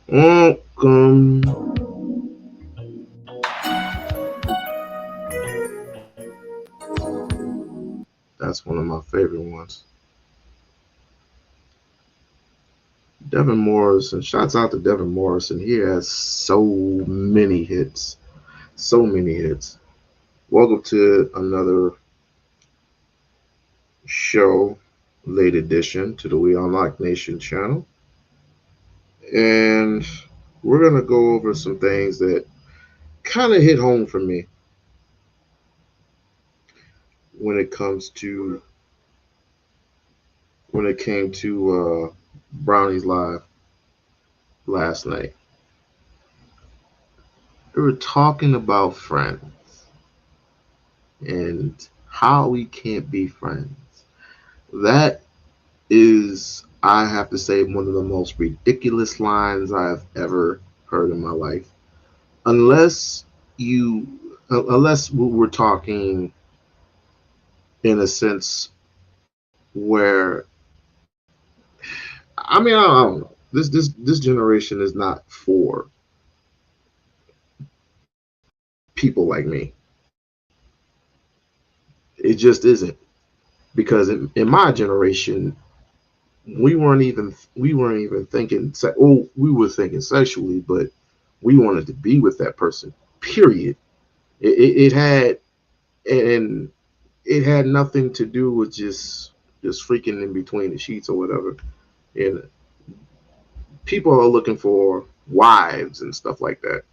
Welcome. That's one of my favorite ones. Devin Morrison. Shouts out to Devin Morrison. He has so many hits. So many hits. Welcome to another show, late edition to the We-On-Loc Nation channel. And we're going to go over some things that kind of hit home for me when it came to Brownie's Live last night. We were talking about friends and how we can't be friends. That is, I have to say, one of the most ridiculous lines I've ever heard in my life. Unless we're talking in a sense where, I don't know. This generation is not for people like me. It just isn't, because in my generation, we weren't even thinking. We were thinking sexually, but we wanted to be with that person. Period. It had, and it had nothing to do with just freaking in between the sheets or whatever. And people are looking for wives and stuff like that.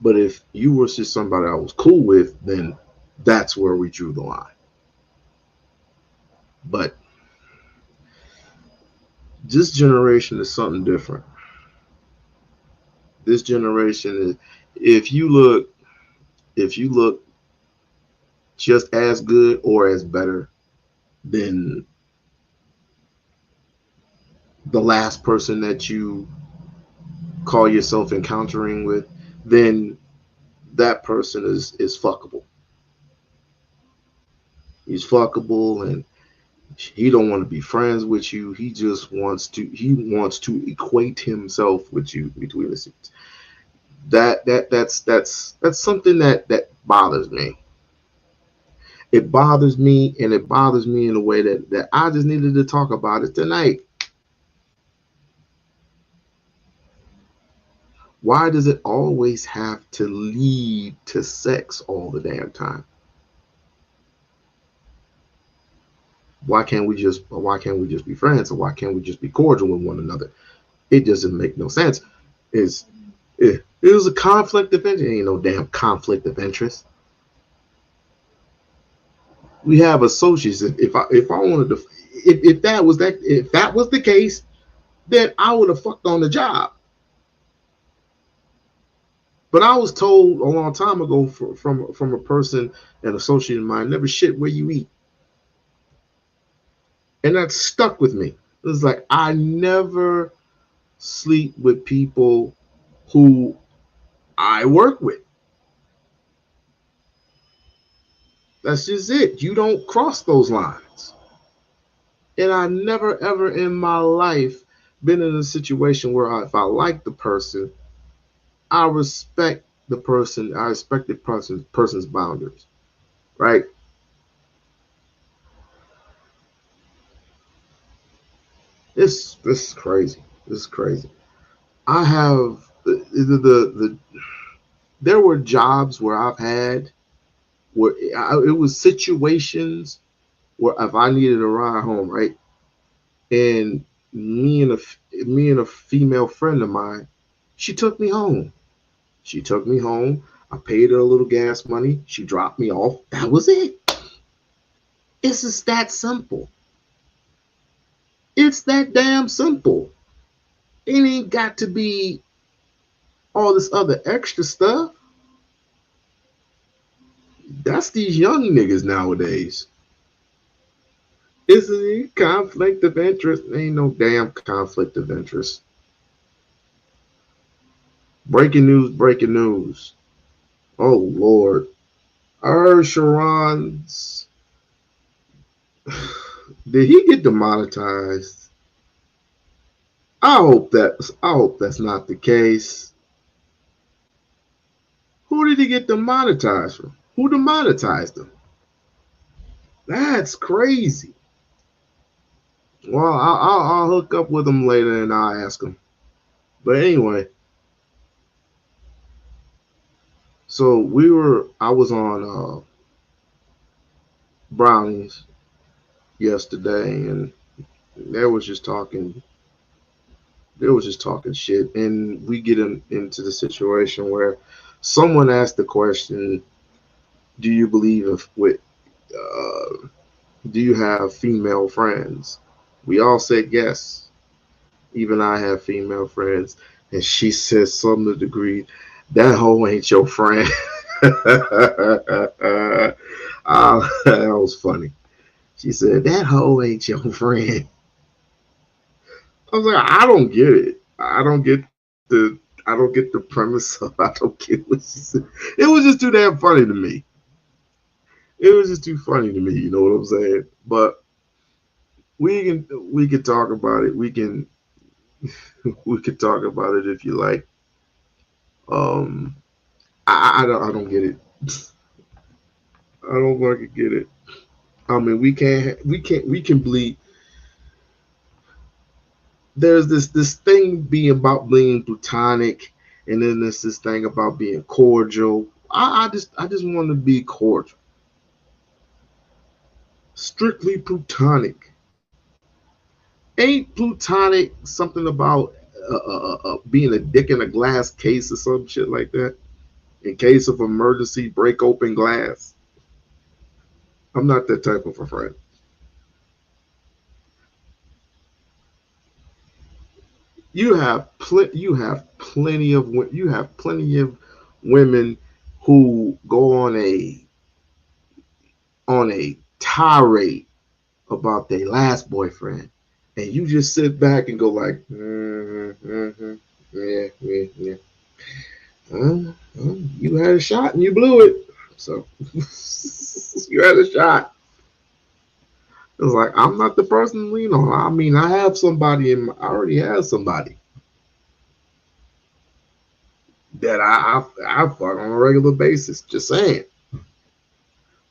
But if you were just somebody I was cool with, then that's where we drew the line. But this generation is something different. This generation is, if you look just as good or as better than the last person that you call yourself encountering with, then that person is fuckable. He's fuckable, and he don't want to be friends with you. He just wants to equate himself with you between the scenes. That's something that bothers me. It bothers me, and it bothers me in a way that I just needed to talk about it tonight. Why does it always have to lead to sex all the damn time? why can't we just be friends, or why can't we just be cordial with one another? It doesn't make no sense. Is it was a conflict of interest. Ain't no damn conflict of interest. We have associates. If I wanted to, if that was the case, then I would have fucked on the job. But I was told a long time ago from a person, an associate of mine, never shit where you eat, and that stuck with me. It was like I never sleep with people who I work with. That's just it. You don't cross those lines. And I never ever in my life been in a situation where if I like the person, I respect the person. I respect the person's boundaries. Right? This is crazy. This is crazy. I have the there were jobs where I've had where it was situations where if I needed a ride home, right, and me and a female friend of mine, she took me home. She took me home. I paid her a little gas money. She dropped me off. That was it. It's just that simple. It's that damn simple. It ain't got to be all this other extra stuff. That's these young niggas nowadays. Isn't it conflict of interest? Ain't no damn conflict of interest. Breaking news, breaking news. Oh Lord. I heard Sharon's did he get demonetized? I hope that's not the case. Who did he get demonetized from? Who demonetized him? That's crazy. Well, I'll hook up with him later and I'll ask him. But anyway, so I was on Brownies yesterday, and they was just talking. They was just talking shit, and we get into the situation where someone asked the question, "Do you believe with uh, do you have female friends?" We all said yes. Even I have female friends, and she says something to the degree, "That hoe ain't your friend." That was funny. She said, "That hoe ain't your friend." I was like, I don't get it. I don't get the premise of I don't get what she said. It was just too damn funny to me. It was just too funny to me, you know what I'm saying? But we can talk about it. We can talk about it if you like. Um I don't get it. I don't fucking get it. I mean, we can bleed. There's this thing being about being platonic, and then there's this thing about being cordial. I just want to be cordial, strictly platonic. Ain't platonic something about being a dick in a glass case or some shit like that? In case of emergency, break open glass. I'm not that type of a friend. You have women who go on a tirade about their last boyfriend, and you just sit back and go like, yeah, yeah, yeah. You had a shot and you blew it. So you had a shot. It's like I'm not the person to lean on. I mean, I have somebody I already have somebody that I fuck on a regular basis. Just saying.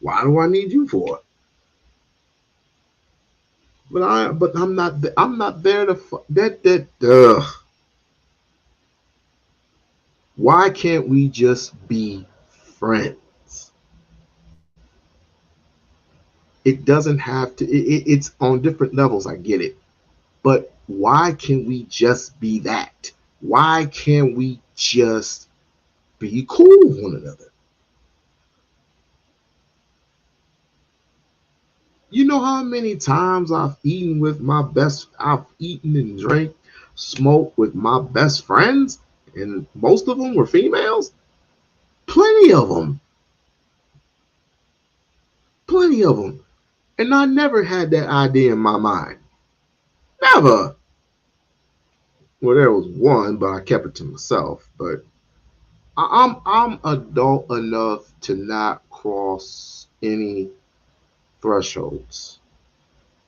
Why do I need you for it? But I'm not there to that. Why can't we just be friends? It doesn't have to. It's on different levels. I get it, but why can't we just be that? Why can't we just be cool with one another? You know how many times I've eaten and drank, smoked with my best friends, and most of them were females. Plenty of them, plenty of them, and I never had that idea in my mind. Never. Well, there was one, but I kept it to myself. But I'm adult enough to not cross any thresholds.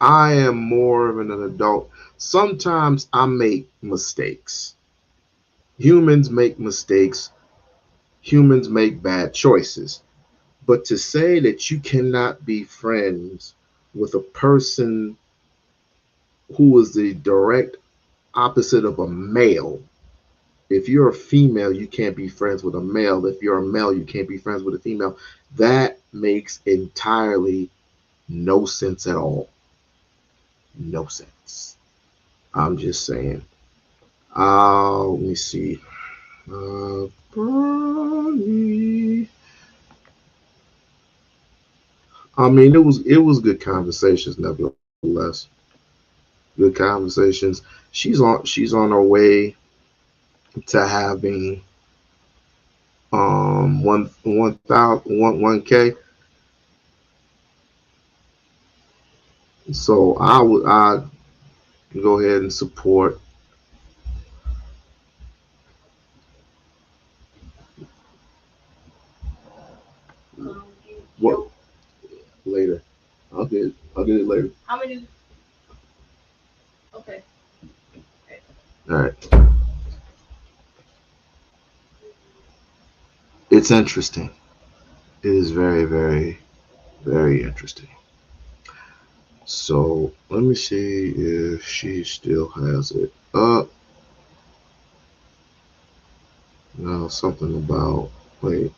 I am more of an adult. Sometimes I make mistakes. Humans make mistakes. Humans make bad choices. But to say that you cannot be friends with a person who is the direct opposite of a male. If you're a female, you can't be friends with a male. If you're a male, you can't be friends with a female. That makes entirely no sense at all. No sense. I'm just saying. Let me see. Bonnie. I mean, it was good conversations, nevertheless. Good conversations. She's on her way to having 1,000 1 K. So I go ahead and support. What later? I'll get it later. How many? Okay. All right. It's interesting. It is very, very, very interesting. So let me see if she still has it up. No, something about wait.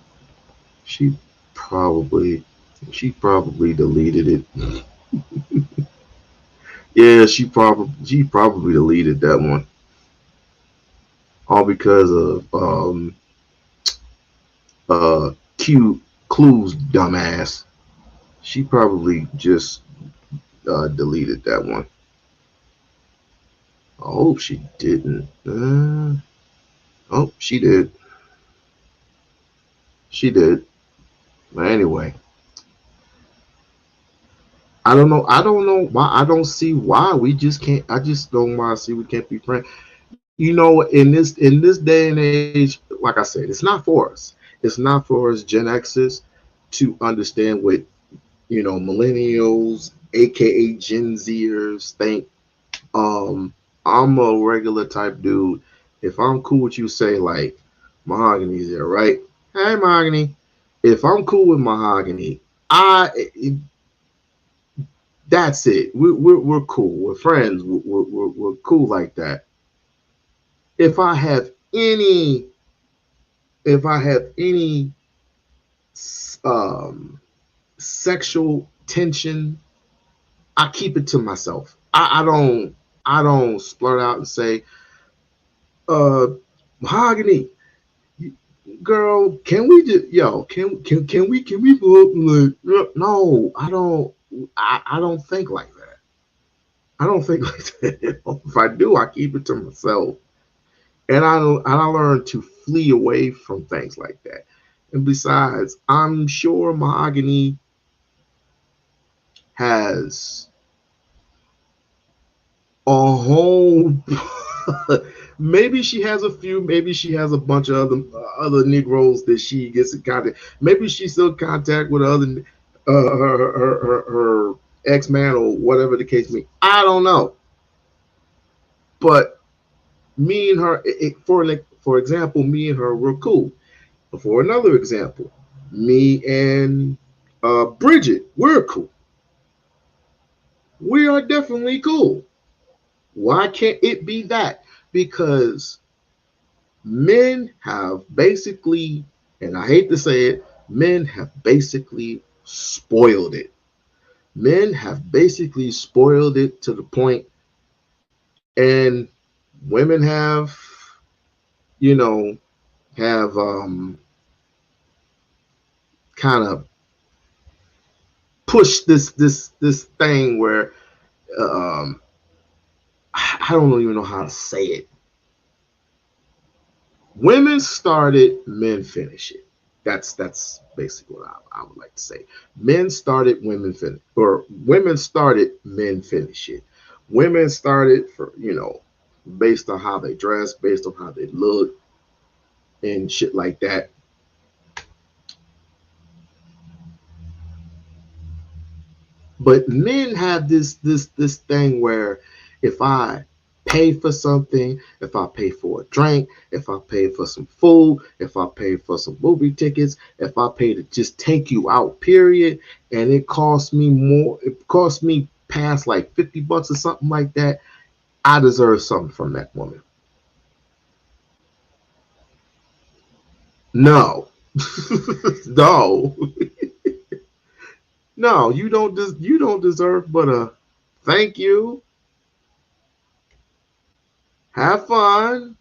She probably she probably deleted it. Yeah, she probably deleted that one. All because of Q Clue's dumbass. She probably just deleted that one. I hope she didn't. Oh, she did. She did. But anyway, I don't know. I don't know why. I don't see why we just can't. I just don't want to see we can't be friends. You know, in this day and age, like I said, it's not for us. It's not for us Gen Xers to understand what millennials, aka Gen Zers, think. Um, I'm a regular type dude. If I'm cool with you, say like Mahogany's there, right? Hey, Mahogany. If I'm cool with Mahogany, that's it. We're cool. We're friends. We're cool like that. If I have any, if I have any um, sexual tension, I keep it to myself. I don't splurt out and say, uh, Mahogany, girl, can we just can we go up and like no, I don't think like that. I don't think like that. If I do, I keep it to myself. And I learned to flee away from things like that. And besides, I'm sure Mahogany has a whole maybe she has a few, maybe she has a bunch of other Negroes that she gets in contact. Maybe she's still in contact with other her ex-man or whatever the case may be. I don't know. But me and her, for example, me and her were cool. For another example, me and Bridget, we're cool. We are definitely cool. Why can't it be that? Because men have basically, and I hate to say it, men have basically spoiled it. Men have basically spoiled it to the point, and women have, you know, have kind of pushed this thing where um, I don't even know how to say it. Women started, men finish it. That's basically what I would like to say. Men started, women finish, or women started, men finish it. Women started for based on how they dress, based on how they look, and shit like that. But men have this thing where if I pay for something, if I pay for a drink, if I pay for some food, if I pay for some movie tickets, if I pay to just take you out, period, and it costs me more, it costs me past like $50 or something like that, I deserve something from that woman. No. No. No, you don't deserve but a thank you, have fun,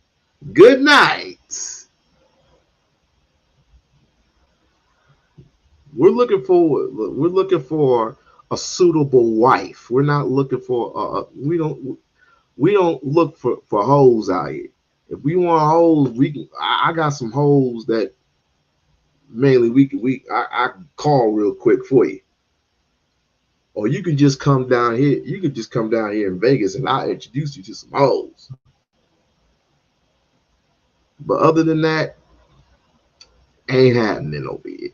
good night. We're looking for a suitable wife. We're not looking for we don't look for hoes out here. If we want hoes, we can. I got some hoes that mainly I call real quick for you. Or you can just come down here. You can just come down here in Vegas, and I'll introduce you to some hoes. But other than that, ain't happening over here.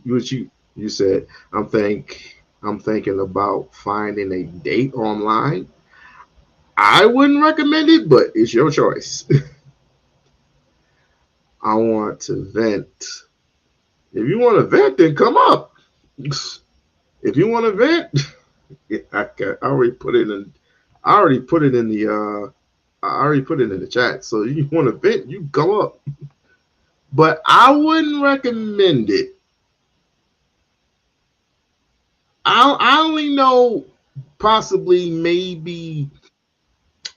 What you said? I'm thinking about finding a date online. I wouldn't recommend it, but it's your choice. I want to vent. If you want to vent, then come up. If you want to vent, I already put it in. I already put it in the. I already put it in the chat. So you want to vent, you come up. But I wouldn't recommend it. I only know possibly maybe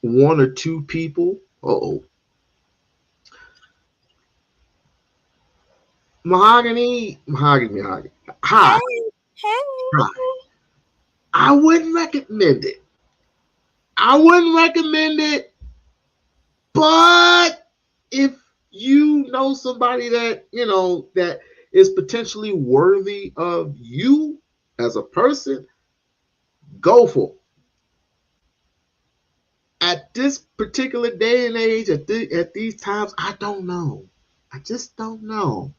one or two people. Oh, mahogany. Hi, Hey, hi. hey. I wouldn't recommend it. I wouldn't recommend it, but if you know somebody that that is potentially worthy of you as a person, go for it. At this particular day and age, at these times, I don't know. I just don't know.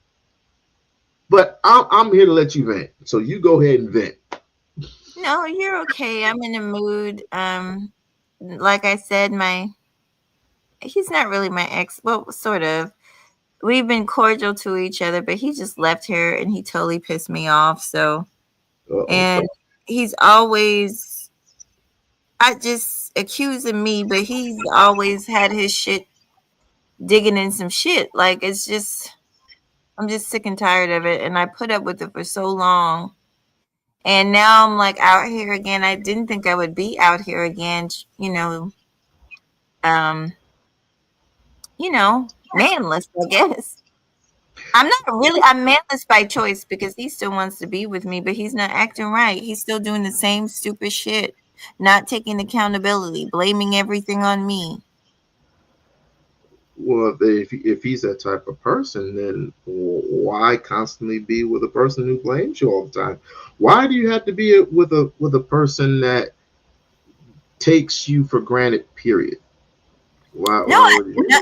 But I'm here to let you vent. So you go ahead and vent. No, you're okay. I'm in a mood. Like I said, my he's not really my ex. Well, sort of. We've been cordial to each other, but he just left here and he totally pissed me off. So, Uh-oh. and he's always, I just accusing me, but he's always had his shit digging in some shit. Like it's just, I'm just sick and tired of it. And I put up with it for so long. And now I'm like out here again. I didn't think I would be out here again, um, manless, I guess. I'm manless by choice because he still wants to be with me, but he's not acting right. He's still doing the same stupid shit, not taking accountability, blaming everything on me. Well, if he's that type of person, then why constantly be with a person who blames you all the time? Why do you have to be with a person that takes you for granted? Period. No, Why would you? no,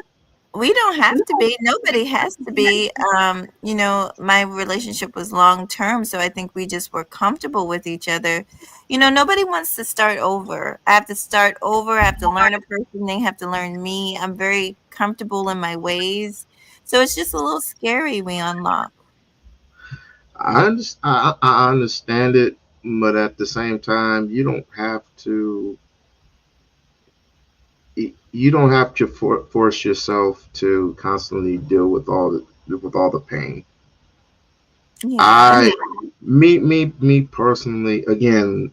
we don't have to be. Nobody has to be. My relationship was long term, so I think we just were comfortable with each other. Nobody wants to start over. I have to start over. I have to learn a person. They have to learn me. I'm very comfortable in my ways, so it's just a little scary. We unlock. I understand it, but at the same time, you don't have to force yourself to constantly deal with all the pain. Yeah. I me personally, again,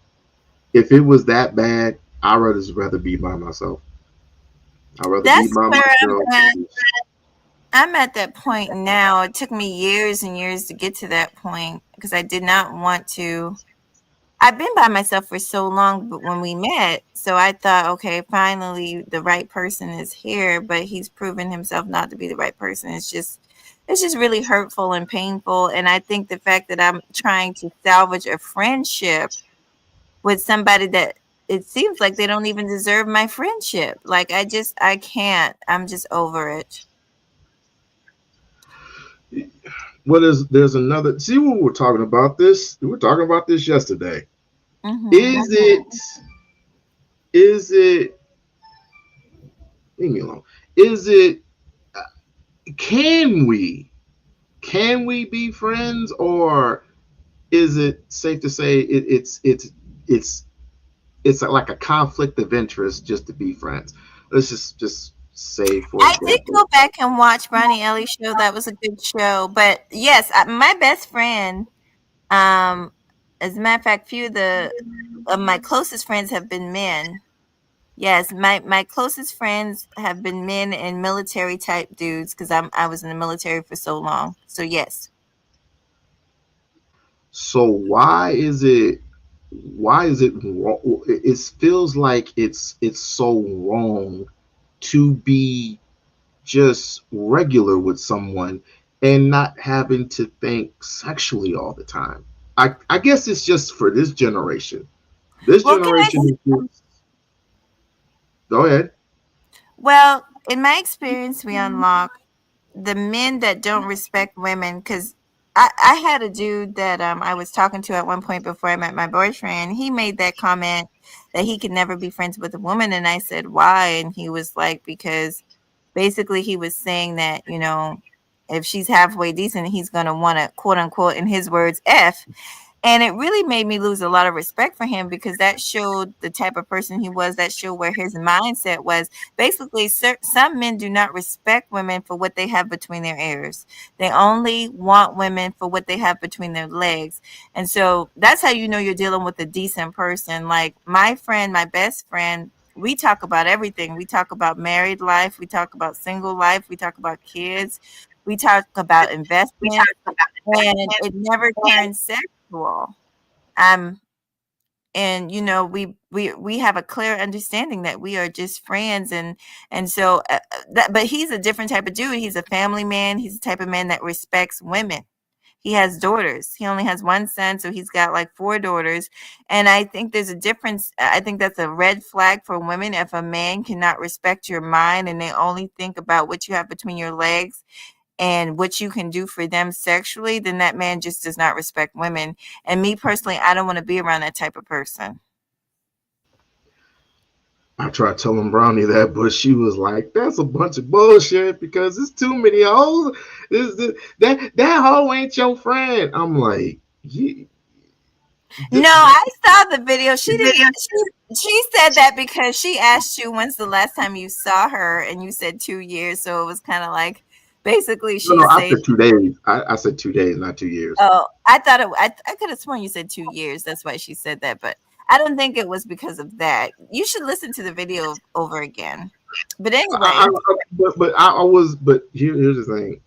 if it was that bad, I'd rather be by myself. I'd rather be That's by where myself. I'm at. I'm at that point now. It took me years and years to get to that point because I did not want to. I've been by myself for so long, but when we met, so I thought, okay, finally the right person is here, but he's proven himself not to be the right person. It's just really hurtful and painful. And I think the fact that I'm trying to salvage a friendship with somebody that it seems like they don't even deserve my friendship. Like I can't. I'm just over it. What is there's another see what we're talking about this? We were talking about this yesterday. Mhm. Is it leave me alone. Is it can we can we be friends, or is it safe to say it's it's like a conflict of interest just to be friends? Let's just say, for I did example. go back and watch Ronnie Ellie's show. That was a good show. But yes, my best friend, um, as a matter of fact, few of my closest friends have been men. Yes, my closest friends have been men and military type dudes because I was in the military for so long. So yes. So why is it wrong? It feels like it's so wrong to be just regular with someone and not having to think sexually all the time. I guess it's just for this generation. This Well, can I? generation is just, go ahead. Well, in my experience, we unlock the men that don't respect women because I had a dude that I was talking to at one point before I met my boyfriend. He made that comment that he could never be friends with a woman, and I said why, and he was like because basically he was saying that if she's halfway decent, he's gonna want to quote unquote in his words f, and it really made me lose a lot of respect for him because that showed the type of person he was. That showed where his mindset was. Basically, some men do not respect women for what they have between their ears. They only want women for what they have between their legs. And so that's how you know you're dealing with a decent person. Like my friend, my best friend, we talk about everything. We talk about married life. We talk about single life. We talk about kids. We talk about investments, and it never turns sexual. Um, and we have a clear understanding that we are just friends, and so but he's a different type of dude. He's a family man. He's the type of man that respects women. He has daughters. He only has one son, so he's got like four daughters. And I think there's a difference. I think that's a red flag for women if a man cannot respect your mind and they only think about what you have between your legs and what you can do for them sexually, then that man just does not respect women. And me personally, I don't want to be around that type of person. I tried telling Brownie that, but she was like, "That's a bunch of bullshit because it's too many hoes. That hoe ain't your friend." I'm like, No, I saw the video. She didn't. She said that because she asked you when's the last time you saw her, and you said 2 years. So it was kind of like basically no, she's no, I saying, said 2 days. I said 2 days, not 2 years. "Oh, I thought it. I could have sworn you said 2 years. That's why she said that, but I don't think it was because of that. You should listen to the video over again. But anyway, I was, but here's the thing.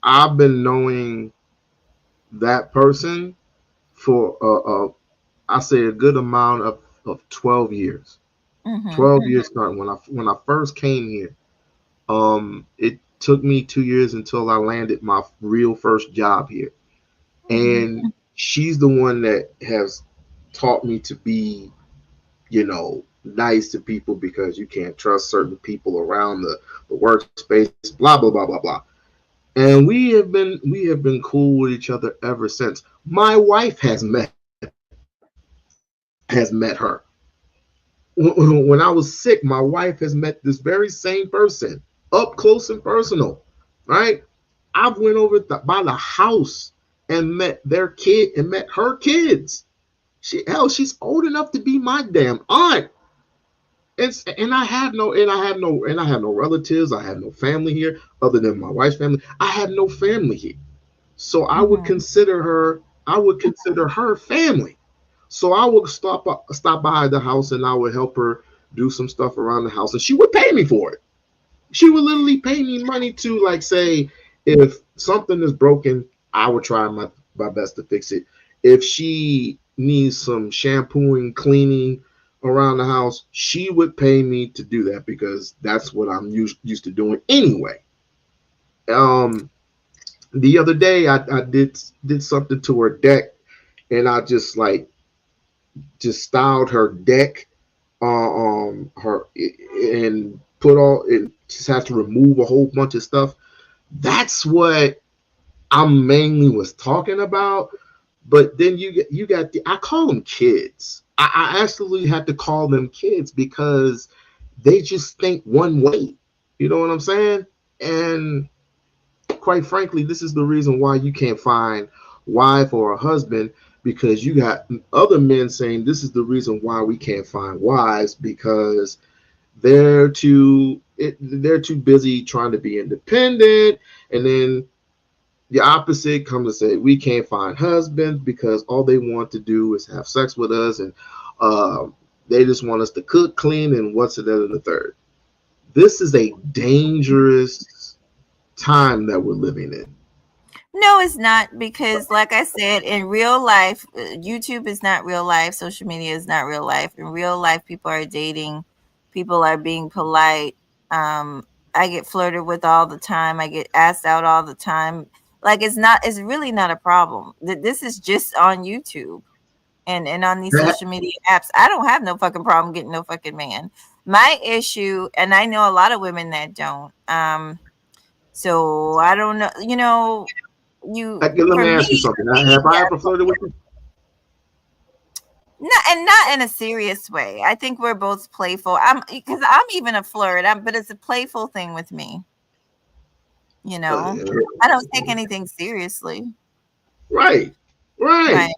I've been knowing that person for I say a good amount of 12 years. hmm 12 years starting when I first came here. It took me 2 years until I landed my real first job here, hmm and she's the one that has taught me to be, nice to people because you can't trust certain people around the workspace, blah blah blah blah blah. And we have been cool with each other ever since. My wife has met her. When I was sick, my wife has met this very same person up close and personal, right? I've went over by the house and met their kid and met her kids. She's old enough to be my damn aunt. And I have no relatives. I have no family here other than my wife's family. I have no family here. So Mhm. I would consider her family. So I would stop by the house and I would help her do some stuff around the house, and she would pay me for it. She would literally pay me money to, like, say, if something is broken, I would try my best to fix it. If she needs some shampooing, cleaning around the house, she would pay me to do that because that's what I'm used to doing anyway. Um, the other day I did something to her deck, and I just styled her deck, her, and put all it, just have to remove a whole bunch of stuff. That's what I mainly was talking about. But then you got I call them kids. I absolutely had to call them kids because they just think one way. You know what I'm saying? And quite frankly, this is the reason why you can't find wife or a husband, because you got other men saying this is the reason why we can't find wives, because they're too busy trying to be independent. And then the opposite comes to say we can't find husbands because all they want to do is have sex with us, and uh, they just want us to cook, clean, and what's it and the third. This is a dangerous time that we're living in. No, it's not, because, like I said, in real life, YouTube is not real life. Social media is not real life. In real life, people are dating. People are being polite. I get flirted with all the time. I get asked out all the time. Like, it's not. It's really not a problem. This is just on YouTube and on these social media apps. I don't have no fucking problem getting no fucking man. My issue, and I know a lot of women that don't. So I don't know. Let For me me, ask you something. Have I yeah, ever flirted with you? not in a serious way. I think we're both playful. Because I'm even a flirt, but it's a playful thing with me. You know, I don't take anything seriously. Right, Right. right,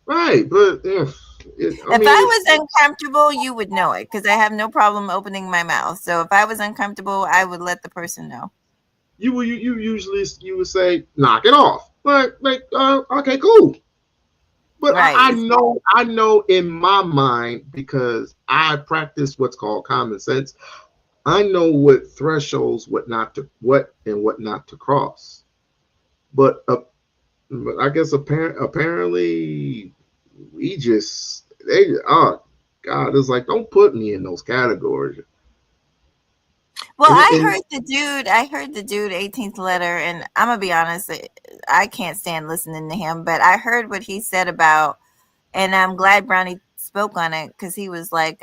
right. But I If mean, I was uncomfortable, you would know it, because I have no problem opening my mouth. So if I was uncomfortable, I would let the person know. you usually you would say knock it off. Okay, cool. But Right. I know in my mind, because I practice what's called common sense. I know what thresholds, what and what not to cross. But I guess apparently we just they oh God, it's like don't put me in those categories. Well, And I heard the dude 18th letter, and I'm gonna be honest, I can't stand listening to him, but I heard what he said about, and I'm glad Brownie spoke on it, because he was like,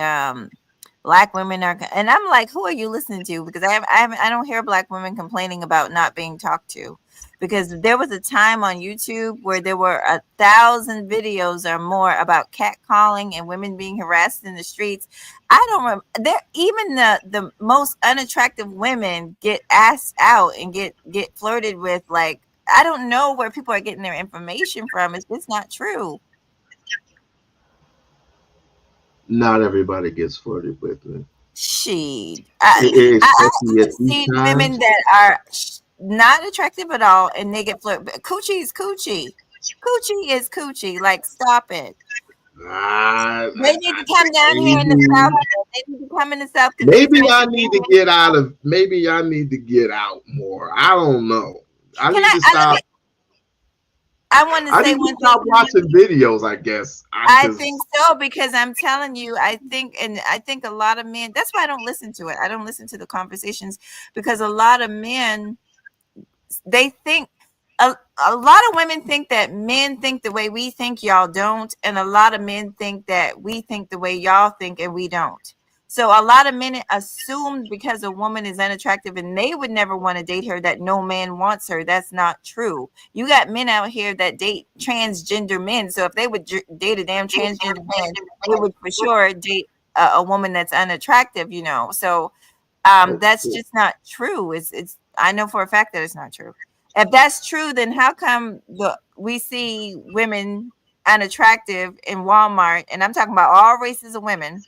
black women are, and I'm like, who are you listening to? Because I don't hear black women complaining about not being talked to. Because there was a time on YouTube where there were 1,000 videos or more about catcalling and women being harassed in the streets. I don't remember there, even the most unattractive women get asked out and get flirted with. Like, I don't know where people are getting their information from. It's not true. not everybody gets flirted with, man. She, Especially I've at these seen women times. that are not attractive at all, and they get flirted. Coochie is coochie. Coochie is coochie. Like, stop it. They need to come down here in the South. Maybe They need to come in the South, because these I bitches. need to get out of. Maybe I need to get out more. I don't know. I Can need I? to Let stop. me. I want to I say need to one thing. stop watching videos. I guess I think because so, because I'm telling you, I think a lot of men. That's why I don't listen to it. I don't listen to the conversations, because a lot of men, they think, a lot of women think that men think the way we think, y'all don't, and a lot of men think that we think the way y'all think and we don't. So a lot of men assume because a woman is unattractive and they would never want to date her, that no man wants her. That's not true. You got men out here that date transgender men, so if they would date a damn transgender man, they would for sure date a woman that's unattractive, so that's just not true. It's I know for a fact that it's not true. If that's true, then how come we see women unattractive in Walmart, and I'm talking about all races of women,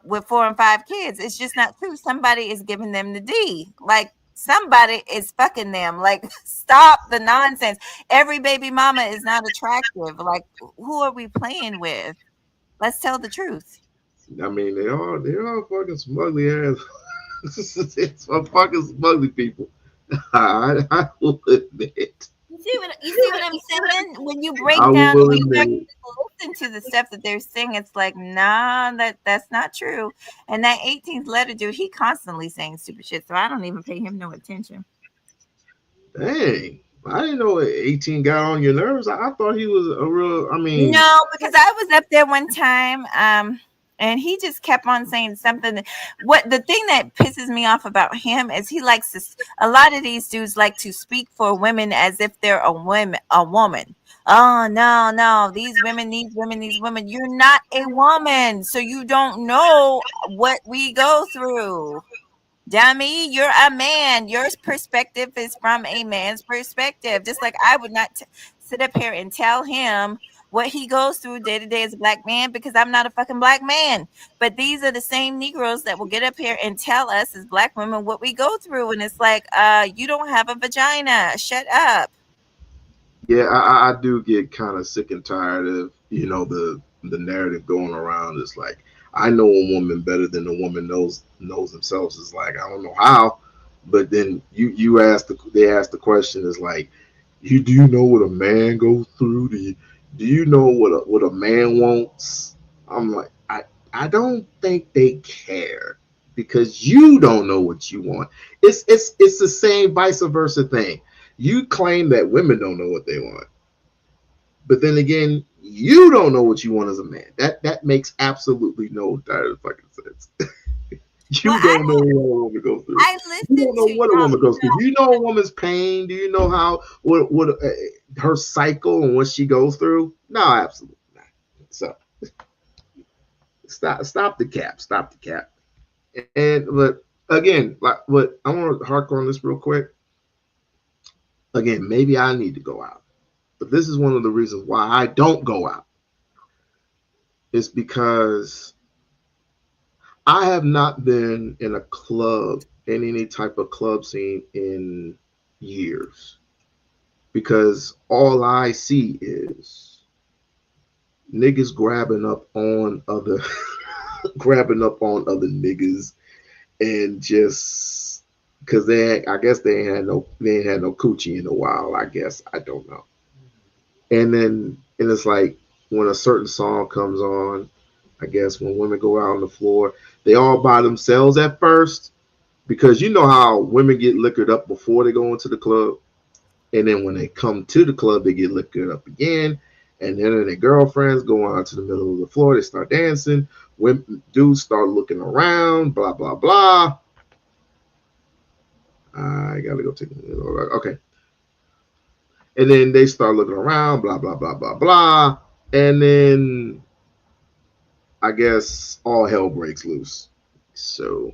with 4 and 5 kids? It's just not true. Somebody is giving them the D. Like, Somebody is fucking them. Like, stop the nonsense. Every baby mama is not attractive. Like, who are we playing with? Let's tell the truth. I mean, they are fucking smugly ass. It's some fucking smugly people. I will admit. You see what I'm saying? When you I break down, will when you admit. actually listen to the stuff that they're saying, it's like, nah, that's not true. And that 18th letter dude, he constantly saying stupid shit, so I don't even pay him no attention. Dang, I didn't know 18 got on your nerves. I thought he was a real. I mean, No, because I was up there one time, and he just kept on saying something. What the thing that pisses me off about him is he likes to. A lot of these dudes like to speak for women as if they're a woman. A woman. Oh no, no! These women, these women, these women. You're not a woman, so you don't know what we go through. Dummy, you're a man. Your perspective is from a man's perspective. Just like I would not sit up here and tell him what he goes through day to day as a black man because I'm not a fucking black man. But these are the same Negroes that will get up here and tell us as black women what we go through. And it's like, you don't have a vagina. Shut up. yeah, I do get kind of sick and tired of the narrative going around. It's like I know a woman better than a woman knows themselves. It's like I don't know how, but then they ask the question is like, you do you know what a man goes through? Do you know what a man wants? I'm like I don't think they care because you don't know what you want. It's the same vice versa thing. You claim that women don't know what they want, but then again, you don't know what you want as a man. That makes absolutely no dire fucking sense. Well, You don't know what a woman goes through. I You don't listened know to what a y'all. woman goes through. Do you know a woman's pain? Do you know how what her cycle and what she goes through? No, absolutely not. So stop the cap. Stop the cap. And but again, like what I want to hark on this real quick. Again, maybe I need to go out. But this is one of the reasons why I don't go out. It's because I have not been in a club, in any type of club scene in years. Because all I see is niggas grabbing up on other niggas and just because I guess they ain't had no coochie in a while. I guess I don't know. And it's like when a certain song comes on, I guess when women go out on the floor, they all by themselves at first because you know how women get liquored up before they go into the club, and then when they come to the club, they get liquored up again, and then their girlfriends go out to the middle of the floor, they start dancing. When dudes start looking around, blah blah blah. I gotta go take okay, and then they start looking around, blah blah blah blah blah, and then I guess all hell breaks loose. So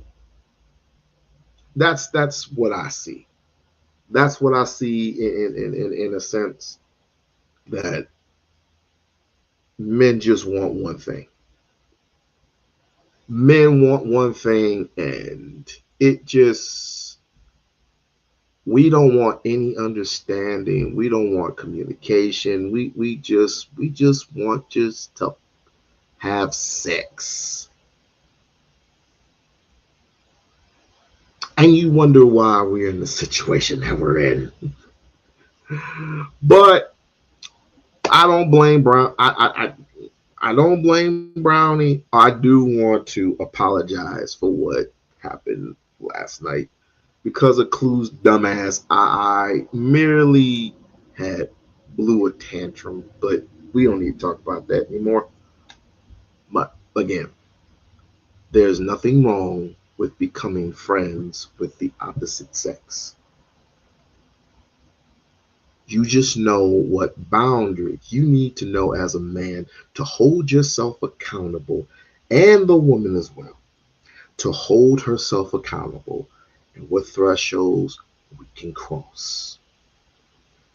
that's what I see. That's what I see in a sense that men just want one thing. Men want one thing, and it just we don't want any understanding. We don't want communication. We just want just to have sex. And you wonder why we're in the situation that we're in. But I don't blame Brown. I don't blame Brownie. I do want to apologize for what happened last night because of Clue's dumbass. I merely had blew a tantrum, but we don't need to talk about that anymore. But again, there's nothing wrong with becoming friends with the opposite sex. You just know what boundaries you need to know as a man to hold yourself accountable, and the woman as well, to hold herself accountable and what thresholds we can cross.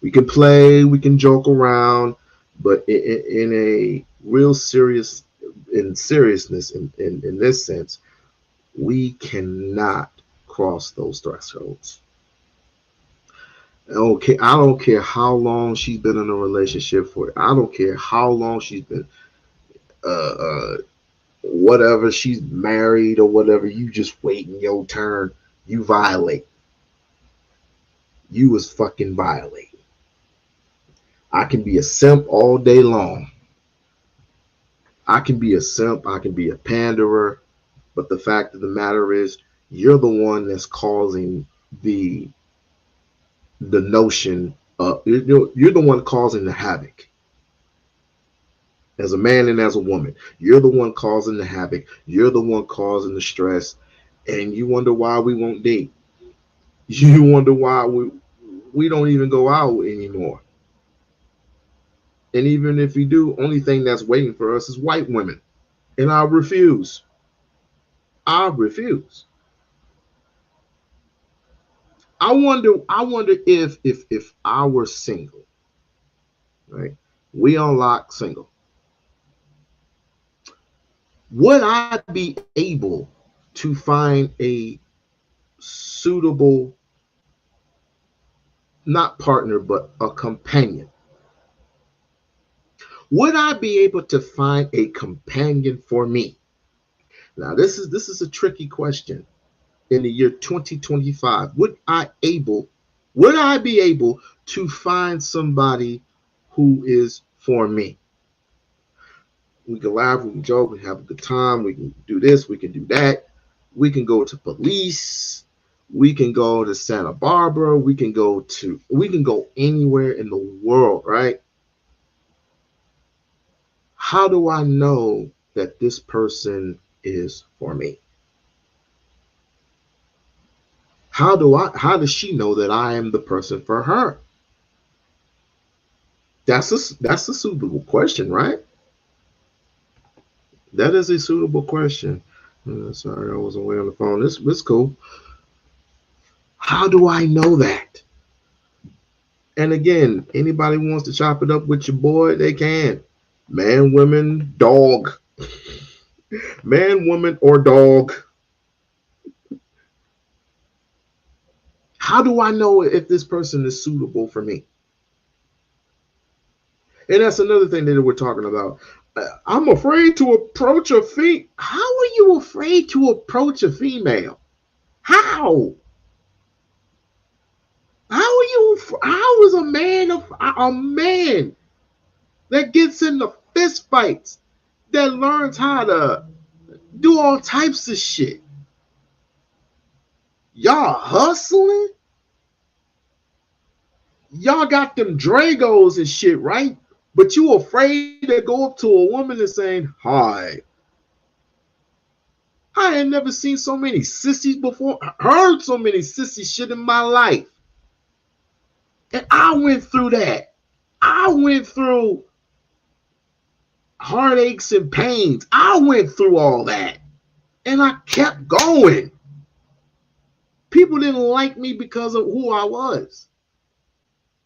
We can play, we can joke around, but in a real seriousness, in this sense, we cannot cross those thresholds. Okay, I don't care how long she's been in a relationship for. I don't care how long she's been, uh, uh, whatever she's married or whatever. You just waiting your turn. You violate. You was fucking violate. I can be a simp all day long. I can be a simp. I can be a panderer. But the fact of the matter is, you're the one that's causing the the notion. You're the one causing the havoc. As a man and as a woman, you're the one causing the havoc. You're the one causing the stress, and you wonder why we won't date. You wonder why we don't even go out anymore. And even if we do, only thing that's waiting for us is white women. And I refuse. I refuse. I wonder if I were single, right? We-On-Loc single. Would I be able to find a suitable, not partner, but a companion? Would I be able to find a companion for me? Now this is a tricky question. In the year 2025, would I be able to find somebody who is for me? We can laugh, we can joke, we can have a good time, we can do this, we can do that. We can go to police, we can go to Santa Barbara, we can go anywhere in the world, right? How do I know that this person is for me? How does she know that I am the person for her? That's a suitable question, right? That is a suitable question. Sorry, I was away on the phone. This cool. How do I know that? And again, anybody wants to chop it up with your boy, they can. Man, woman, dog. Man, woman, or dog. How do I know if this person is suitable for me? And that's another thing that we're talking about. I'm afraid to approach a female. How are you afraid to approach a female? How? How are you? How is a man that gets into fist fights, that learns how to do all types of shit? Y'all hustling. Y'all got them Dragos and shit, right? But you afraid to go up to a woman and saying, "Hi, I ain't never seen so many sissies before. Heard so many sissy shit in my life, and I went through that. I went through heartaches and pains. I went through all that, and I kept going. People didn't like me because of who I was.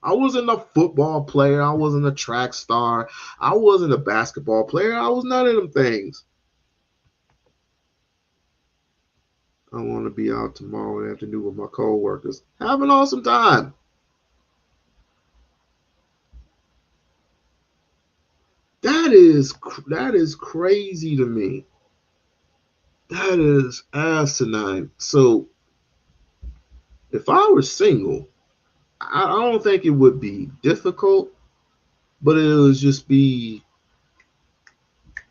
I wasn't a football player. I wasn't a track star. I wasn't a basketball player. I was none of them things. I want to be out tomorrow afternoon with my coworkers. Have an awesome time. That is crazy to me. That is asinine. So if I were single, I don't think it would be difficult, but it would just be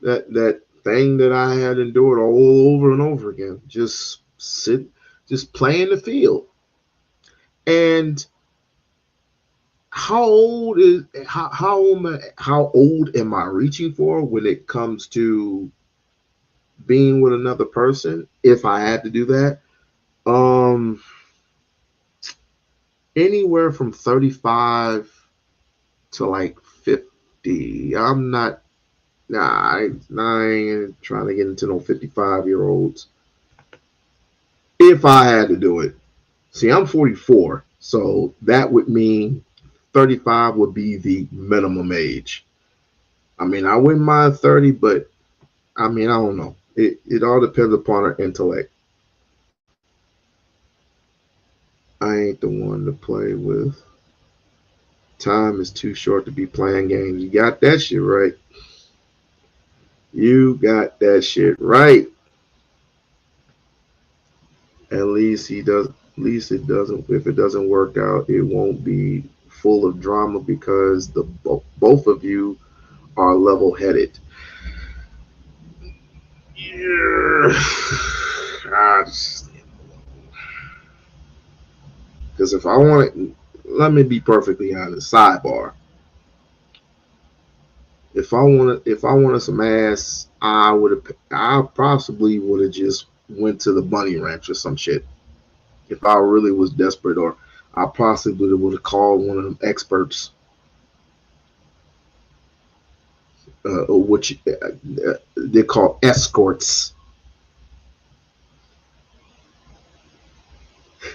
that thing that I had endured all over and over again. Just playing the field. And how old am I reaching for when it comes to being with another person? If I had to do that, um, anywhere from 35 to like 50. I'm not. Nah, I ain't trying to get into no 55-year-olds. If I had to do it, see, I'm 44, so that would mean 35 would be the minimum age. I mean, I wouldn't mind 30, but I mean, I don't know. It all depends upon our intellect. I ain't the one to play with. Time is too short to be playing games. You got that shit right. You got that shit right. At least he does. At least it doesn't. If it doesn't work out, it won't be full of drama because both of you are level-headed. Yeah. Because if I want it, let me be perfectly honest. Sidebar: if I wanted some ass, I possibly would have just went to the bunny ranch or some shit. If I really was desperate, or I possibly would have called one of them experts, which they call escorts.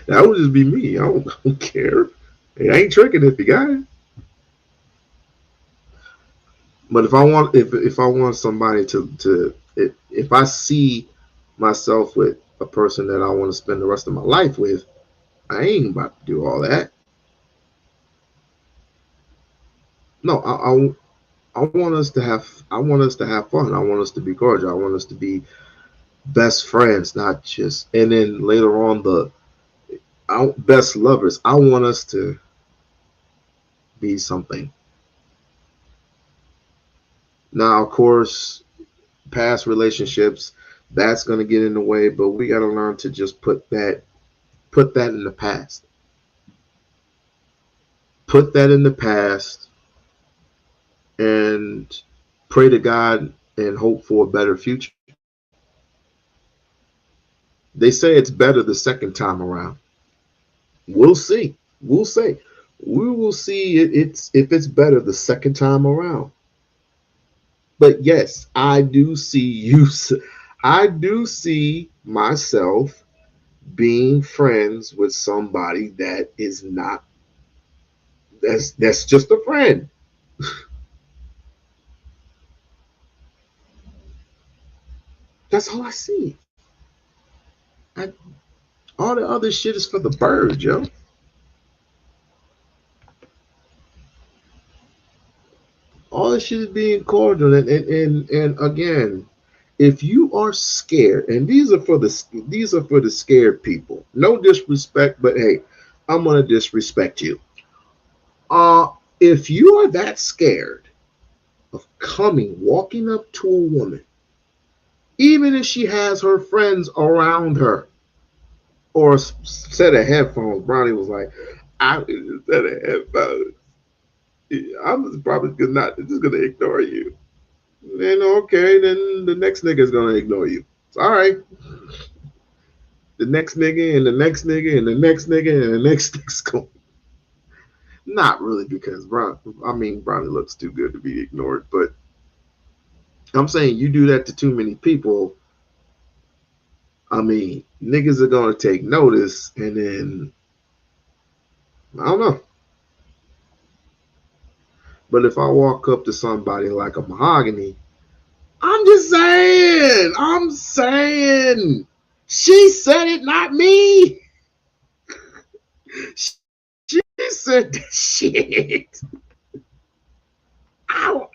That would just be me. I don't care. Hey, I ain't tricking if you got it. But if I want somebody if I see myself with a person that I want to spend the rest of my life with, I ain't about to do all that. No, I want us to have fun. I want us to be cordial. I want us to be best friends, not just and then later on best lovers. I want us to be something. Now, of course, past relationships that's going to get in the way, but we got to learn to just put that in the past. Put that in the past and pray to God and hope for a better future. They say it's better the second time around. We'll see. We'll see. We will see it's if it's better the second time around. But yes, I do see you. I do see myself being friends with somebody that is not that's just a friend. That's all I see. I, all the other shit is for the birds, yo. All this shit is being cordial, and again, if you are scared, and these are for the scared people. No disrespect, but hey, I'm gonna disrespect you. Uh, if you are that scared of walking up to a woman, even if she has her friends around her, or a set of headphones, Brownie was like, I set of headphones. I'm probably not just gonna ignore you. Then okay, then the next nigga is gonna ignore you. It's all right. The next nigga and the next nigga and the next nigga and the next nigga's going. Not really because Brownie looks too good to be ignored. But I'm saying you do that to too many people. Niggas are gonna take notice, and then I don't know. But if I walk up to somebody like a mahogany, I'm just saying. I'm saying. She said it, not me. She said that shit. Ow.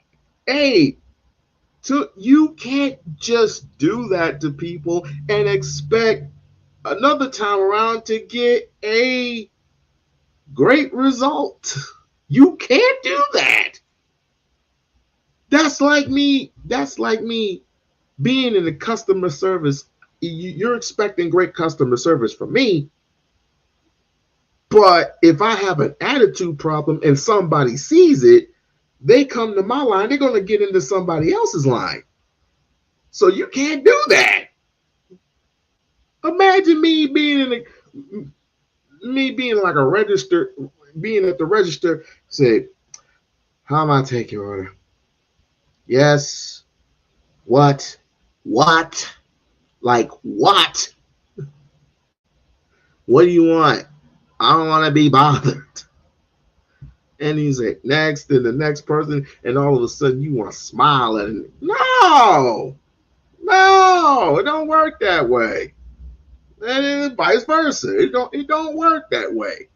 Hey, you can't just do that to people and expect another time around to get a great result. You can't do that. That's like me being in the customer service. You're expecting great customer service from me, but if I have an attitude problem and somebody sees it, they come to my line, they're going to get into somebody else's line. So you can't do that. Imagine me being like a register, being at the register, say, how am I taking your order? Yes. What? What? Like what? What do you want? I don't want to be bothered. And he's like, next, and the next person, and all of a sudden you want to smile at him. No, no, it don't work that way. And vice versa. It don't work that way.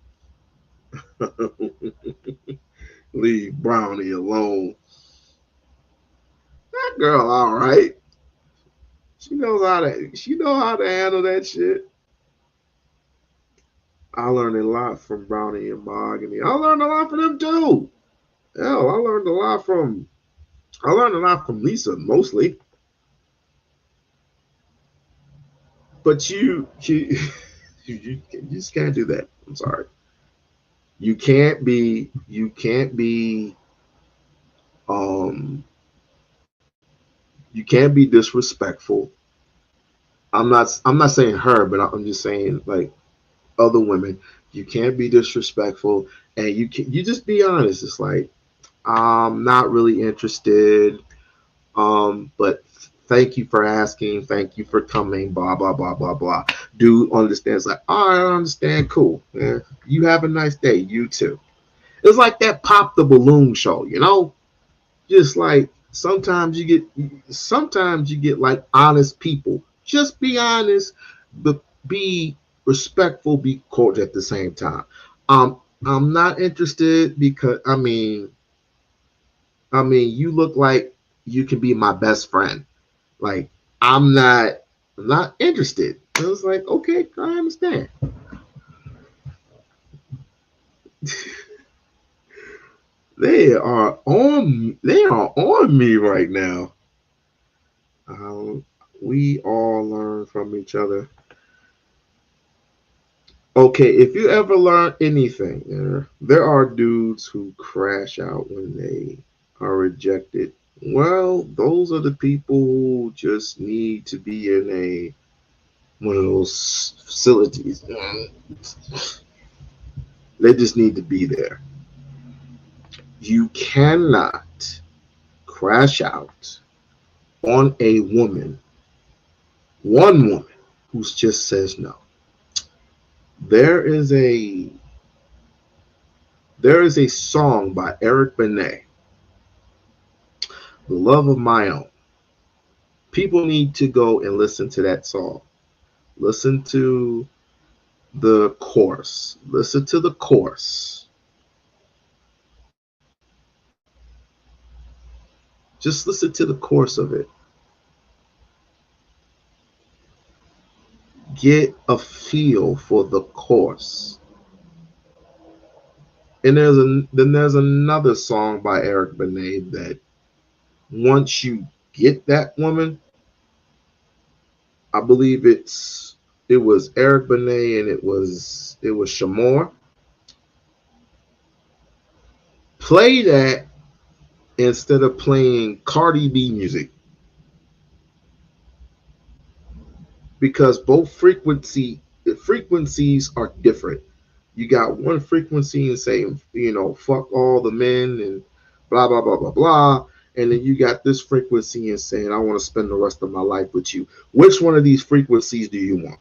Leave Brownie alone. That girl, all right. She knows how to handle that shit. I learned a lot from Brownie and Mahogany. I learned a lot from them too. Hell, I learned a lot from Lisa mostly. But you just can't do that. I'm sorry. Um you can't be disrespectful. I'm not saying her, but I'm just saying like other women. You can't be disrespectful, and you just be honest. It's like I'm not really interested. But thank you for asking. Thank you for coming. Blah blah blah blah blah. Do understand? It's like, oh, I understand. Cool. Yeah. You have a nice day. You too. It's like that pop the balloon show. Just like sometimes you get like honest people. Just be honest, but be respectful. Be cordial at the same time. I'm not interested because you look like you can be my best friend. Like I'm not I'm not interested. It was like, okay, I understand. They are on me right now. Um, we all learn from each other. Okay, if you ever learn anything, there are dudes who crash out when they are rejected. Well, those are the people who just need to be in a one of those facilities. They just need to be there. You cannot crash out on a woman, one woman who just says no. There is a there is a song by Eric Benet, "The Love of My Own." People need to go and listen to that song. Listen to the chorus. Listen to the chorus. Just listen to the chorus of it. Get a feel for the chorus. And there's another song by Eric Benet that once you get that woman, I believe it was Eric Benet and it was Shamor. Play that instead of playing Cardi B music because both frequencies are different. You got one frequency and saying, fuck all the men and blah blah blah blah blah. And then you got this frequency and saying, I want to spend the rest of my life with you. Which one of these frequencies do you want?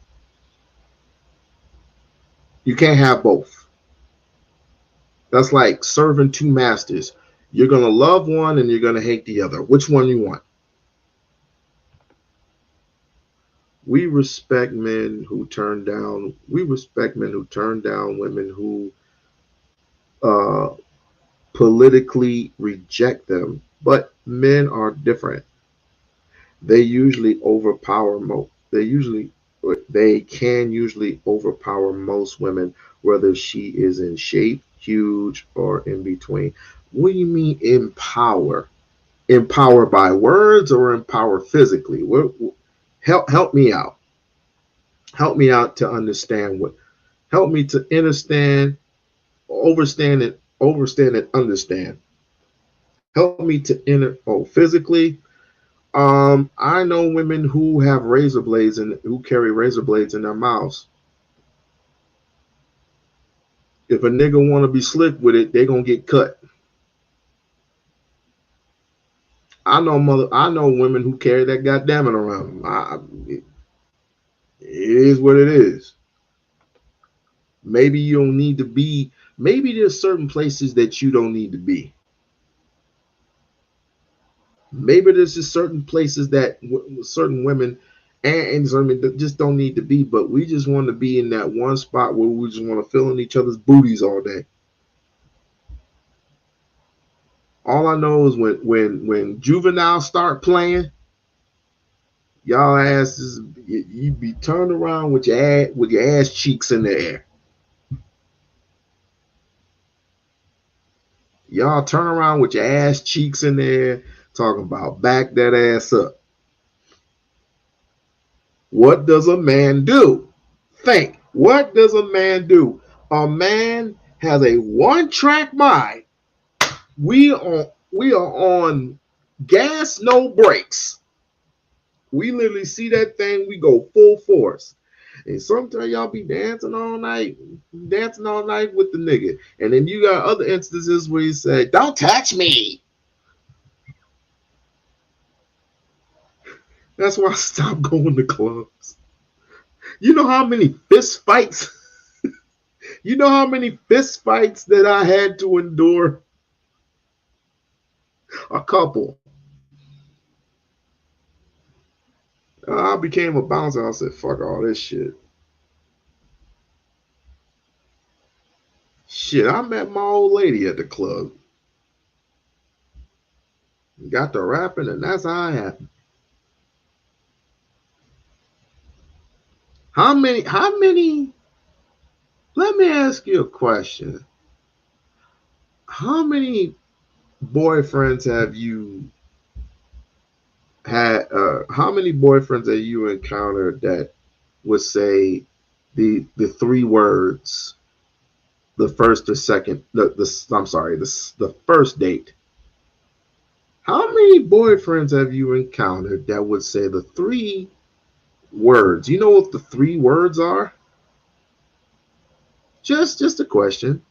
You can't have both. That's like serving two masters. You're gonna love one and you're gonna hate the other. Which one you want? We respect men who turn down women who uh politically reject them. But men are different. They usually overpower most. They can usually overpower most women, whether she is in shape, huge, or in between. What do you mean empower? Empower by words or empower physically? Help me out. Help me out to understand what. Help me to understand, overstand and understand. Help me to physically. I know women who have razor blades and who carry razor blades in their mouths. If a nigga want to be slick with it, they gonna get cut. I know women who carry that goddamn it around them. It is what it is. Maybe you don't need to be. Maybe there's certain places that you don't need to be. Maybe there's just certain places that certain women and certain that just don't need to be. But we just want to be in that one spot where we just want to fill in each other's booties all day. All I know is when juvenile start playing, y'all asses you be turned around with your ass cheeks in the air. Y'all turn around with your ass cheeks in the air, talking about back that ass up. What does a man do? Think. What does a man do? A man has a one-track mind. We are on gas, no brakes. We literally see that thing, we go full force. And sometimes y'all be dancing all night with the nigga. And then you got other instances where you say, "Don't touch me." That's why I stopped going to clubs. You know how many fist fights? You know how many fist fights that I had to endure? A couple. I became a bouncer. I said, "Fuck all this shit." Shit, I met my old lady at the club. Got to rapping, and that's how I happened. How many, let me ask you a question. How many boyfriends have you had, how many boyfriends have you encountered that would say the three words, the first or second, the I'm sorry, the first date? How many boyfriends have you encountered that would say the three words? You know what the three words are? Just a question.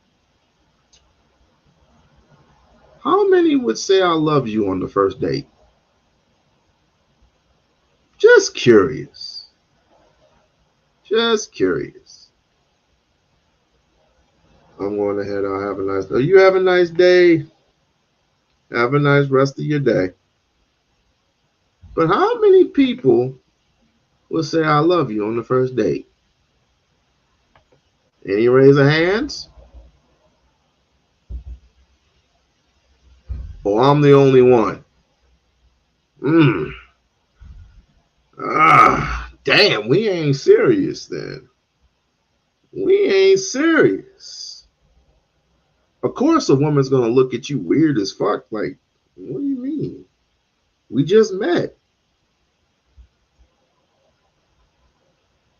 How many would say I love you on the first date? Just curious. Just curious. I'm going ahead. I'll have a nice day. You have a nice day. Have a nice rest of your day. But how many people will say I love you on the first date? Any raise of hands? Or I'm the only one? Hmm. Damn, we ain't serious then. We ain't serious. Of course, a woman's gonna look at you weird as fuck. Like, what do you mean? We just met.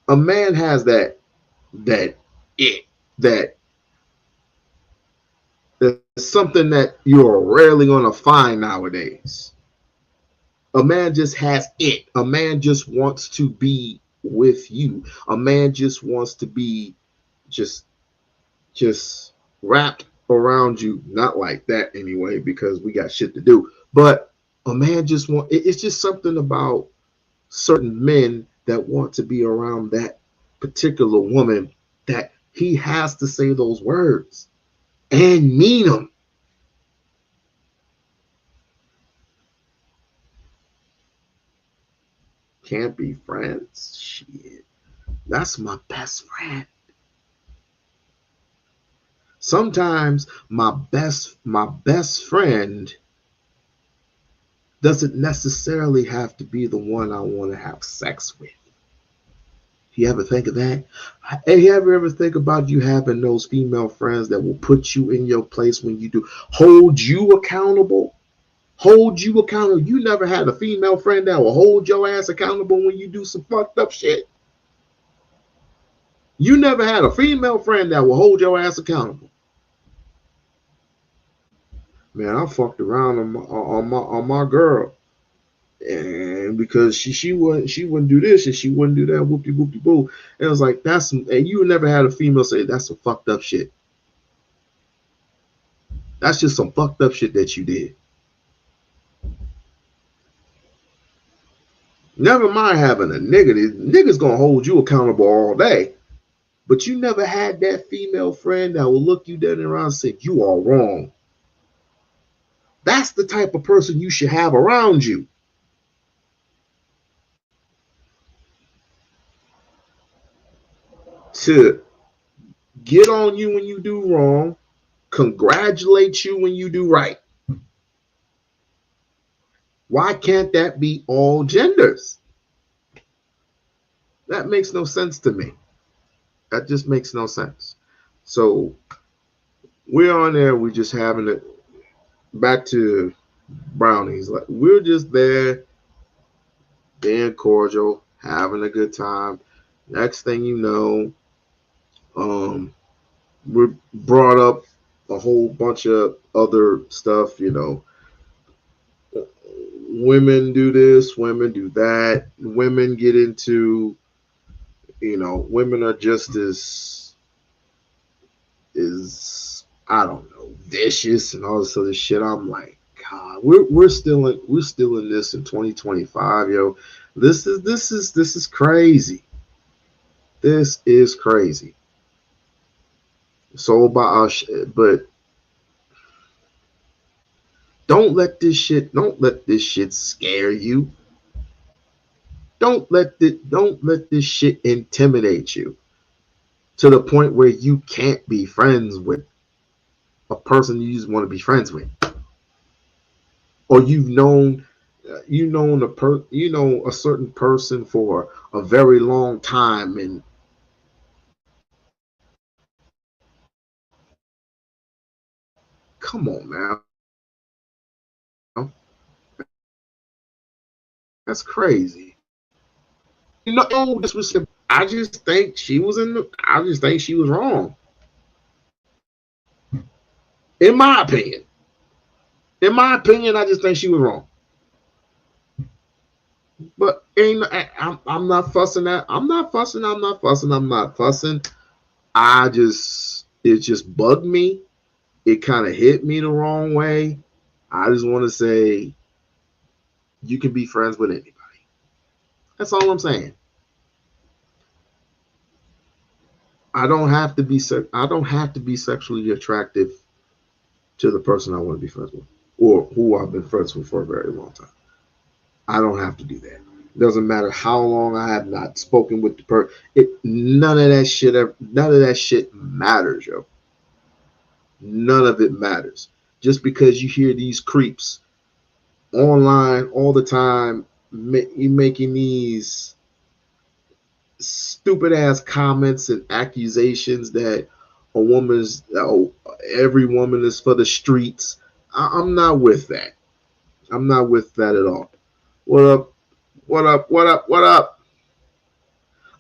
A man has that it that that's something that you're rarely gonna find nowadays. A man just has it. A man just wants to be with you. A man just wants to be just just wrapped around you. Not like that anyway, because we got shit to do. But a man just it's just something about certain men that want to be around that particular woman that he has to say those words and mean them. Can't be friends? Shit. That's my best friend. Sometimes my best friend doesn't necessarily have to be the one I want to have sex with. You ever think of that? Hey, you ever think about you having those female friends that will put you in your place when you do, hold you accountable? Hold you accountable. You never had a female friend that will hold your ass accountable when you do some fucked up shit? You never had a female friend that will hold your ass accountable? Man, I fucked around on my girl, and because she wouldn't do this and she wouldn't do that, whoopty whoopty boo. And it was like, and you never had a female say that's some fucked up shit. That's just some fucked up shit that you did. Never mind having a nigga. The nigga's gonna hold you accountable all day. But you never had that female friend that will look you dead in the eye and say, you are wrong. That's the type of person you should have around you. To get on you when you do wrong, congratulate you when you do right. Why can't that be all genders? That makes no sense to me. That just makes no sense. So we're on there, we're just having it back to brownies. Like we're just there being cordial, having a good time. Next thing you know, um, we're brought up a whole bunch of other stuff, women do this, women do that, women get into, women are just as I don't know, vicious and all this other shit. I'm like, God, we're still in this in 2025, yo. This is crazy. This is crazy. So about us, but don't let this shit scare you. Don't let this shit intimidate you to the point where you can't be friends with a person you just want to be friends with, or you know a certain person for a very long time, and come on now, that's crazy. No disrespect. I just think she was wrong. In my opinion. I just think she was wrong. But I'm not fussing that. I'm not fussing. I'm not fussing. I'm not fussing. It just bugged me. It kind of hit me the wrong way. I just want to say you can be friends with anybody. That's all I'm saying. I don't have to be sexually attractive to the person I want to be friends with, or who I've been friends with for a very long time. I don't have to do that. It doesn't matter how long I have not spoken with the person. None of that shit matters, yo. None of it matters. Just because you hear these creeps online all the time, making these stupid ass comments and accusations that every woman is for the streets. I'm not with that. I'm not with that at all. What up? What up? What up? What up?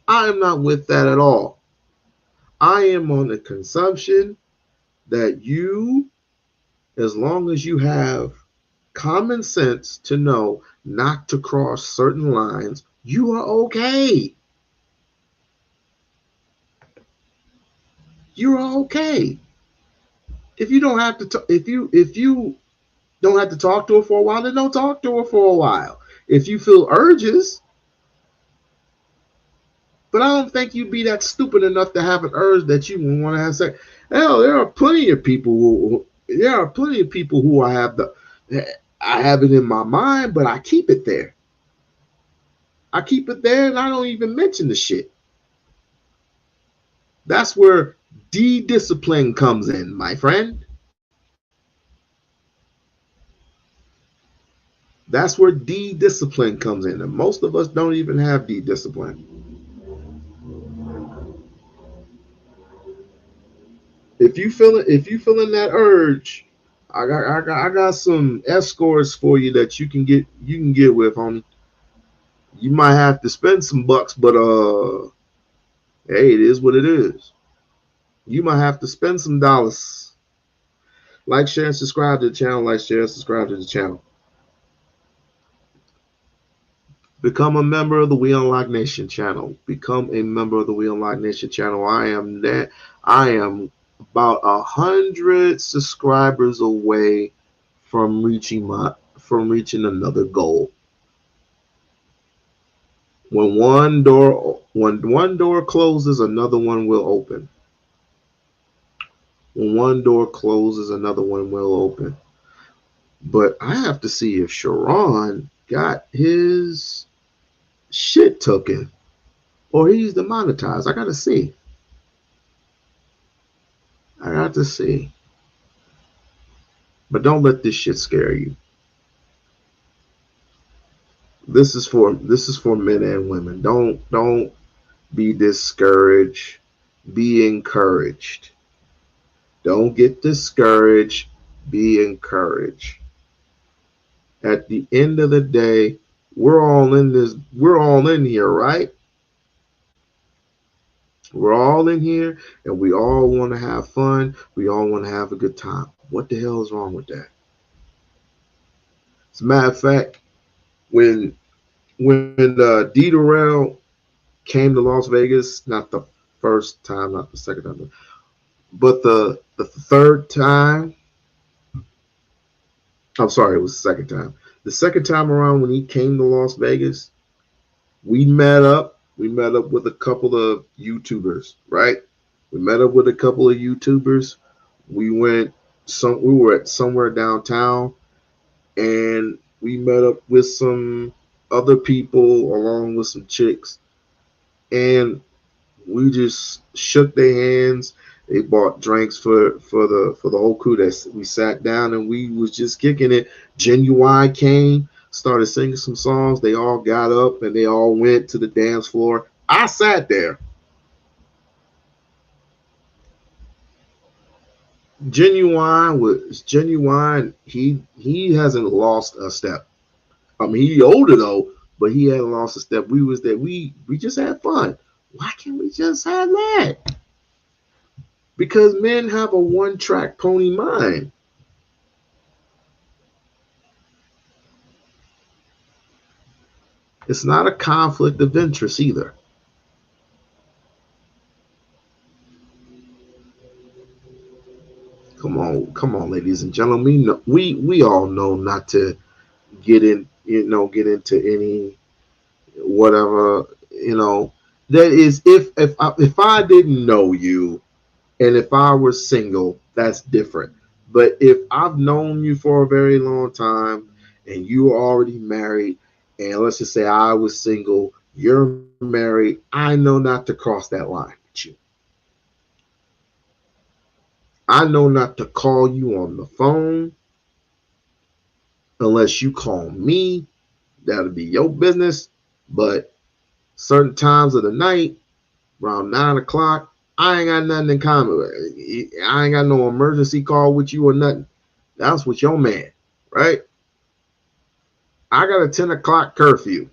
I am not with that at all. I am on the consumption that as long as you have common sense to know not to cross certain lines, you are okay. You're okay. If you don't have to, if you don't have to talk to her for a while, then don't talk to her for a while. If you feel urges, but I don't think you'd be that stupid enough to have an urge that you want to have sex. Hell, there are plenty of people who I have it in my mind, but I keep it there. I keep it there, and I don't even mention the shit. That's where de-discipline comes in, my friend. That's where de-discipline comes in, and most of us don't even have de-discipline. If you feeling that urge, I got some escorts for you that you can get with, homie. You might have to spend some bucks, but hey, it is what it is. You might have to spend some dollars. Like, share, and subscribe to the channel. Like, share, and subscribe to the channel. Become a member of the We-On-Loc Nation channel. Become a member of the We-On-Loc Nation channel. I am about 100 subscribers away from reaching another goal. When one door closes, another one will open. When one door closes, another one will open. But I have to see if Sharon got his shit taken or he's demonetized. I gotta see. I got to see. But don't let this shit scare you. This is for men and women. Don't be discouraged. Be encouraged. Don't get discouraged. Be encouraged. At the end of the day, we're all in this. We're all in here, right? We're all in here, and we all want to have fun. We all want to have a good time. What the hell is wrong with that? As a matter of fact, when when D. came to Las Vegas, not the first time, not the second time, but the third time. I'm sorry, it was the second time. The second time around when he came to Las Vegas, we met up. We met up with a couple of YouTubers, right? We met up with a couple of YouTubers. We went we were at somewhere downtown, and we met up with some other people along with some chicks, and we just shook their hands. They bought drinks for the whole crew. That we sat down and we was just kicking it. Genuine came, started singing some songs. They all got up and they all went to the dance floor. I sat there. Genuine. He hasn't lost a step. I mean, he older though, but he hadn't lost a step. We was there. We just had fun. Why can't we just have that? Because men have a one track pony mind. It's not a conflict of interest either. Come on, ladies and gentlemen. We all know not to get into any whatever. That is if I didn't know you and if I were single, that's different. But if I've known you for a very long time and you are already married, and let's just say I was single, you're married, I know not to cross that line with you. I know not to call you on the phone unless you call me. That'll be your business. But certain times of the night, around 9 o'clock, I ain't got nothing in common. I ain't got no emergency call with you or nothing. That's with your man, right? I got a 10 o'clock curfew.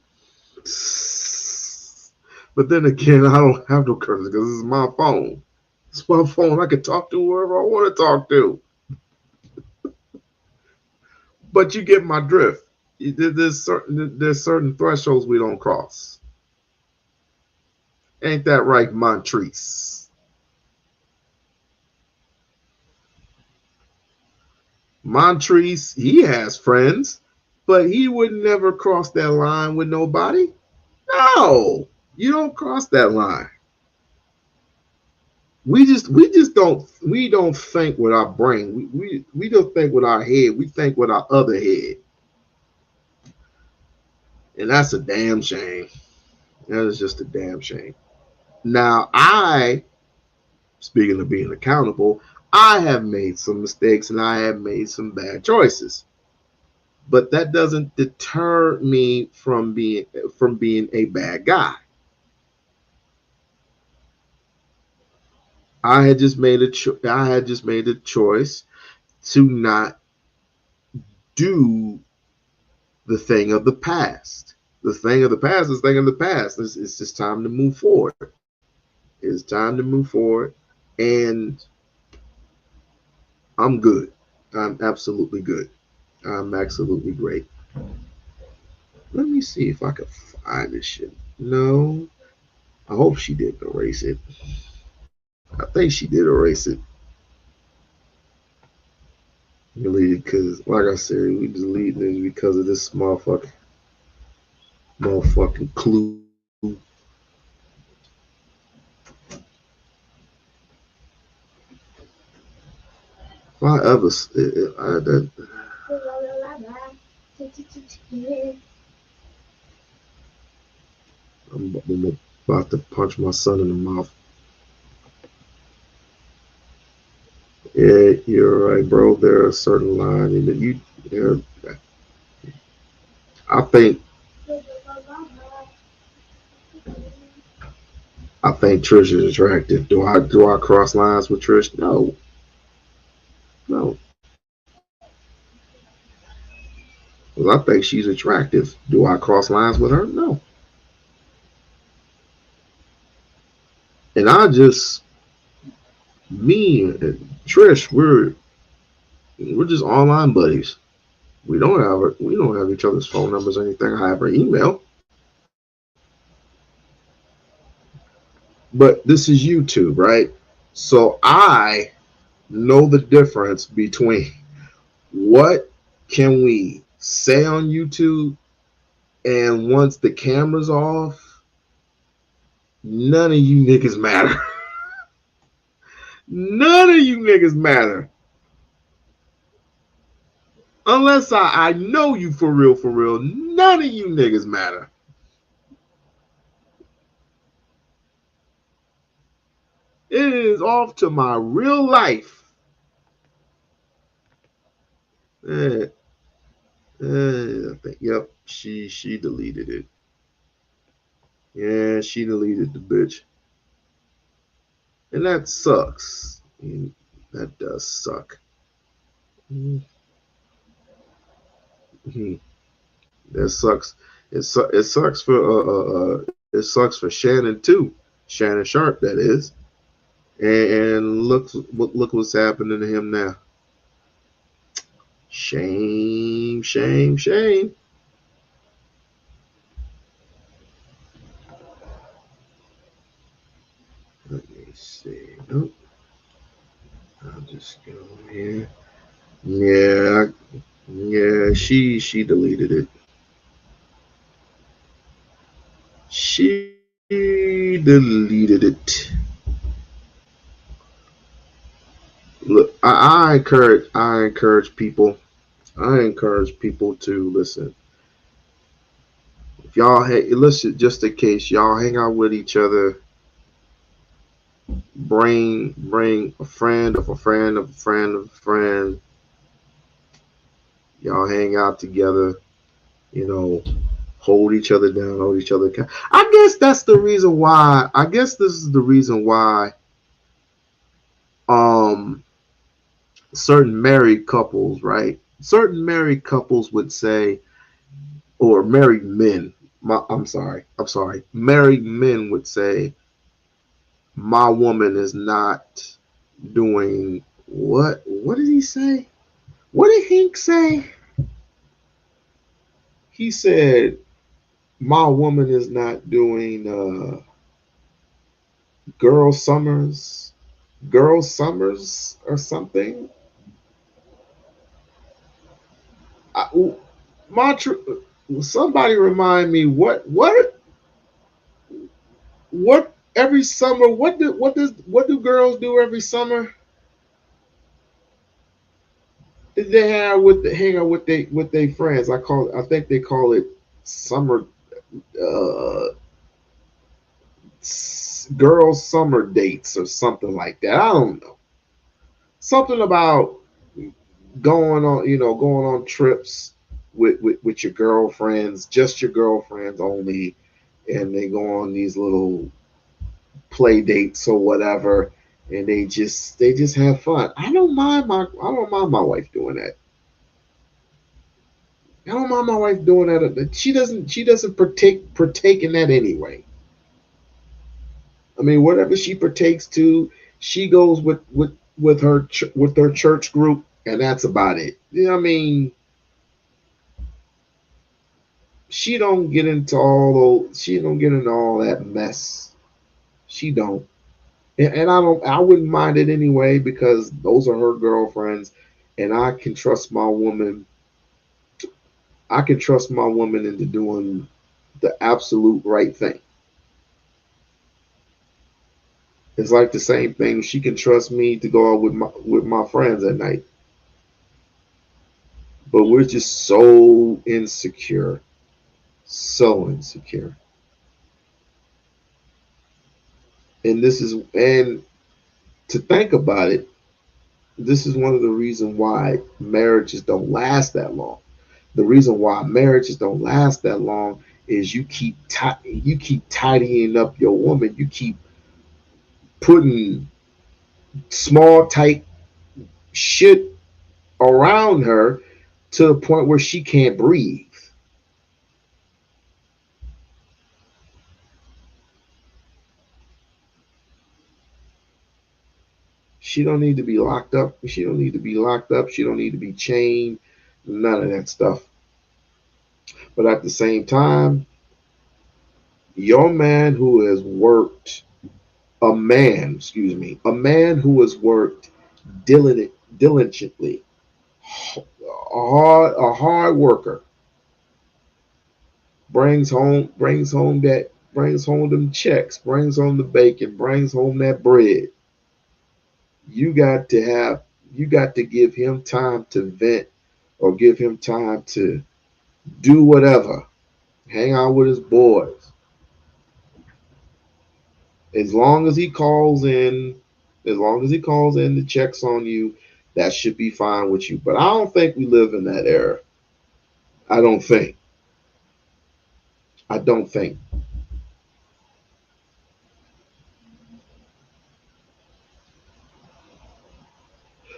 But then again, I don't have no curfew because this is my phone. It's my phone. I can talk to whoever I want to talk to. But you get my drift. There's certain thresholds we don't cross. Ain't that right, Montrese? Montrese, he has friends, but he would never cross that line with nobody. No, you don't cross that line. We don't think with our brain. We don't think with our head. We think with our other head, and that's a damn shame. That is just a damn shame. Now, speaking of being accountable, I have made some mistakes and I have made some bad choices, but that doesn't deter me from being a bad guy. I had just made a choice to not do the thing of the past. The thing of the past is thing of the past. It's just time to move forward. It's time to move forward, and I'm good. I'm absolutely good. I'm absolutely great. Let me see if I can find this shit. No, I hope she didn't erase it. I think she did erase it. Really, because like I said, we delete things because of this motherfucking clue. If I ever, I'm about to punch my son in the mouth. Yeah, you're right, bro. There are certain lines that you. There, I think. I think Trish is attractive. Do I cross lines with Trish? No, no. 'Cause I think she's attractive. Do I cross lines with her? No. And I just me and Trish, we're just online buddies. We don't have each other's phone numbers or anything. I have her email. But this is YouTube, right? So I know the difference between what can we say on YouTube and once the camera's off, none of you niggas matter. None of you niggas matter. Unless I know you for real, none of you niggas matter. It is off to my real life. Eh, I think, yep, she deleted it. Yeah, she deleted the bitch. And that sucks. I mean, that does suck. Mm-hmm. That sucks. It sucks for it sucks for Shannon too. Shannon Sharp, that is. And look what's happening to him now. Shame, shame, shame. Let me see. Nope. I'll just go here. Yeah, yeah. She deleted it. She deleted it. Look, I encourage people to listen. If y'all listen, just in case y'all hang out with each other, bring a friend of a friend of a friend of a friend. Y'all hang out together. You know, hold each other down, hold each other accountable. I guess that's the reason why. I guess this is the reason why. Um, certain married couples, right? Certain married couples would say, or married men. I'm sorry. Married men would say, my woman is not doing what? What did he say? What did Hank say? He said, my woman is not doing girl summers, girl summers or something. I, my somebody remind me what every summer what do girls do every summer? Did they have with the hang out with they friends? I think they call it summer uh girls summer dates or something like that. I don't know. Something about going on trips with your girlfriends, just your girlfriends only, and they go on these little play dates or whatever, and they just have fun. I don't mind my wife doing that. I don't mind my wife doing that. She doesn't partake in that anyway. I mean, whatever she partakes to, she goes with her church group, and that's about it. You know what I mean? She don't get into all that mess. She don't. And I wouldn't mind it anyway because those are her girlfriends and I can trust my woman into doing the absolute right thing. It's like the same thing. She can trust me to go out with my friends at night. But we're just so insecure. So insecure. And to think about it, this is one of the reasons why marriages don't last that long. The reason why marriages don't last that long is you keep tidying up your woman. You keep putting small tight shit around her to the point where she can't breathe. She don't need to be locked up. She don't need to be locked up. She don't need to be chained. None of that stuff. But at the same time, your man who has worked, a man who has worked diligently, a hard worker, brings home them checks, brings home the bacon, brings home that bread. You got to have, you got to give him time to vent or give him time to do whatever, hang out with his boys. As long as he calls in, as long as he calls in the checks on you, that should be fine with you. But I don't think we live in that era. I don't think. I don't think.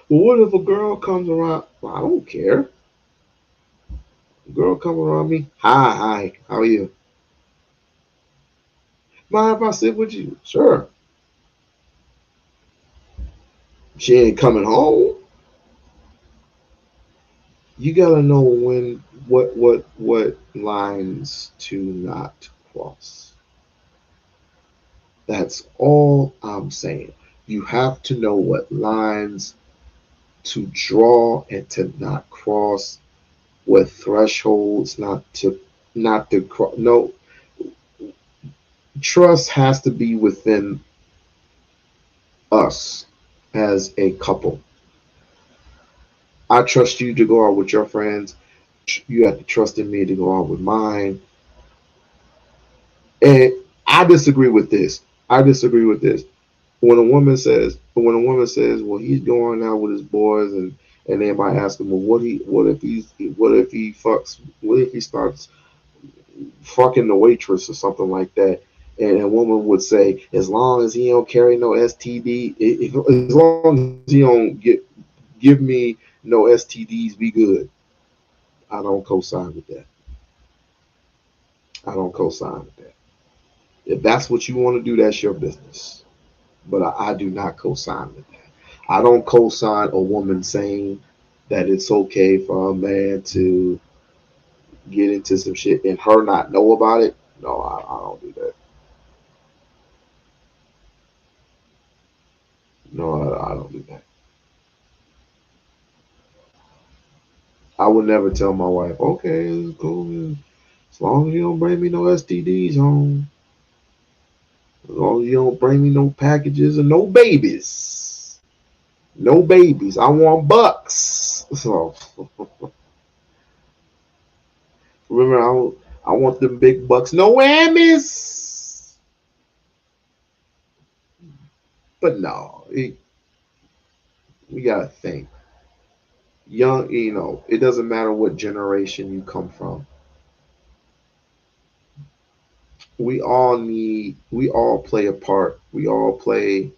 Well, what if a girl comes around? Well, I don't care. A girl comes around me. Hi, how are you? Mind if I sit with you? Sure. She ain't coming home. You gotta know when what lines to not cross. That's all I'm saying. You have to know what lines to draw and to not cross, what thresholds not to cross. No, trust has to be within us as a couple. I trust you to go out with your friends. You have to trust in me to go out with mine. And I disagree with this. I disagree with this. When a woman says, well, he's going out with his boys, and everybody asks him, well, what if he fucks, what if he starts fucking the waitress or something like that? And a woman would say, as long as he don't carry no STD, as long as he don't give me no STDs, be good. I don't co-sign with that. I don't co-sign with that. If that's what you want to do, that's your business. But I do not co-sign with that. I don't co-sign a woman saying that it's okay for a man to get into some shit and her not know about it. No, I don't do that. No, I don't do that. I would never tell my wife, okay, it's cool. As long as you don't bring me no STDs home, as long as you don't bring me no packages and no babies. No babies. I want bucks. So remember, I want them big bucks. No whammies. But no, we gotta think. Young, it doesn't matter what generation you come from. We all play a part. We all play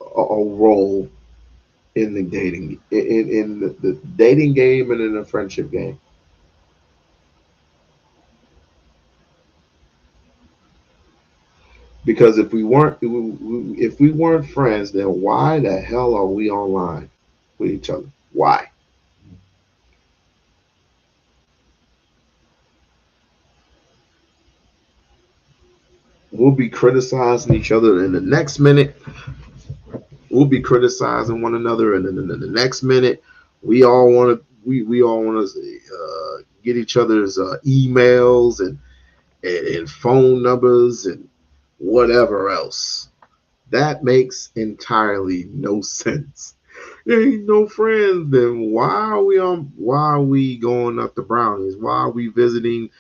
a role in the dating, in the dating game and in the friendship game. Because if we weren't friends, then why the hell are we online with each other? Why? We'll be criticizing each other in the next minute. We'll be criticizing one another, and then in the next minute, we all want to get each other's emails and phone numbers and whatever else. That makes entirely no sense. There ain't no friends. Then why are we on? Why are we going up the brownies? Why are we visiting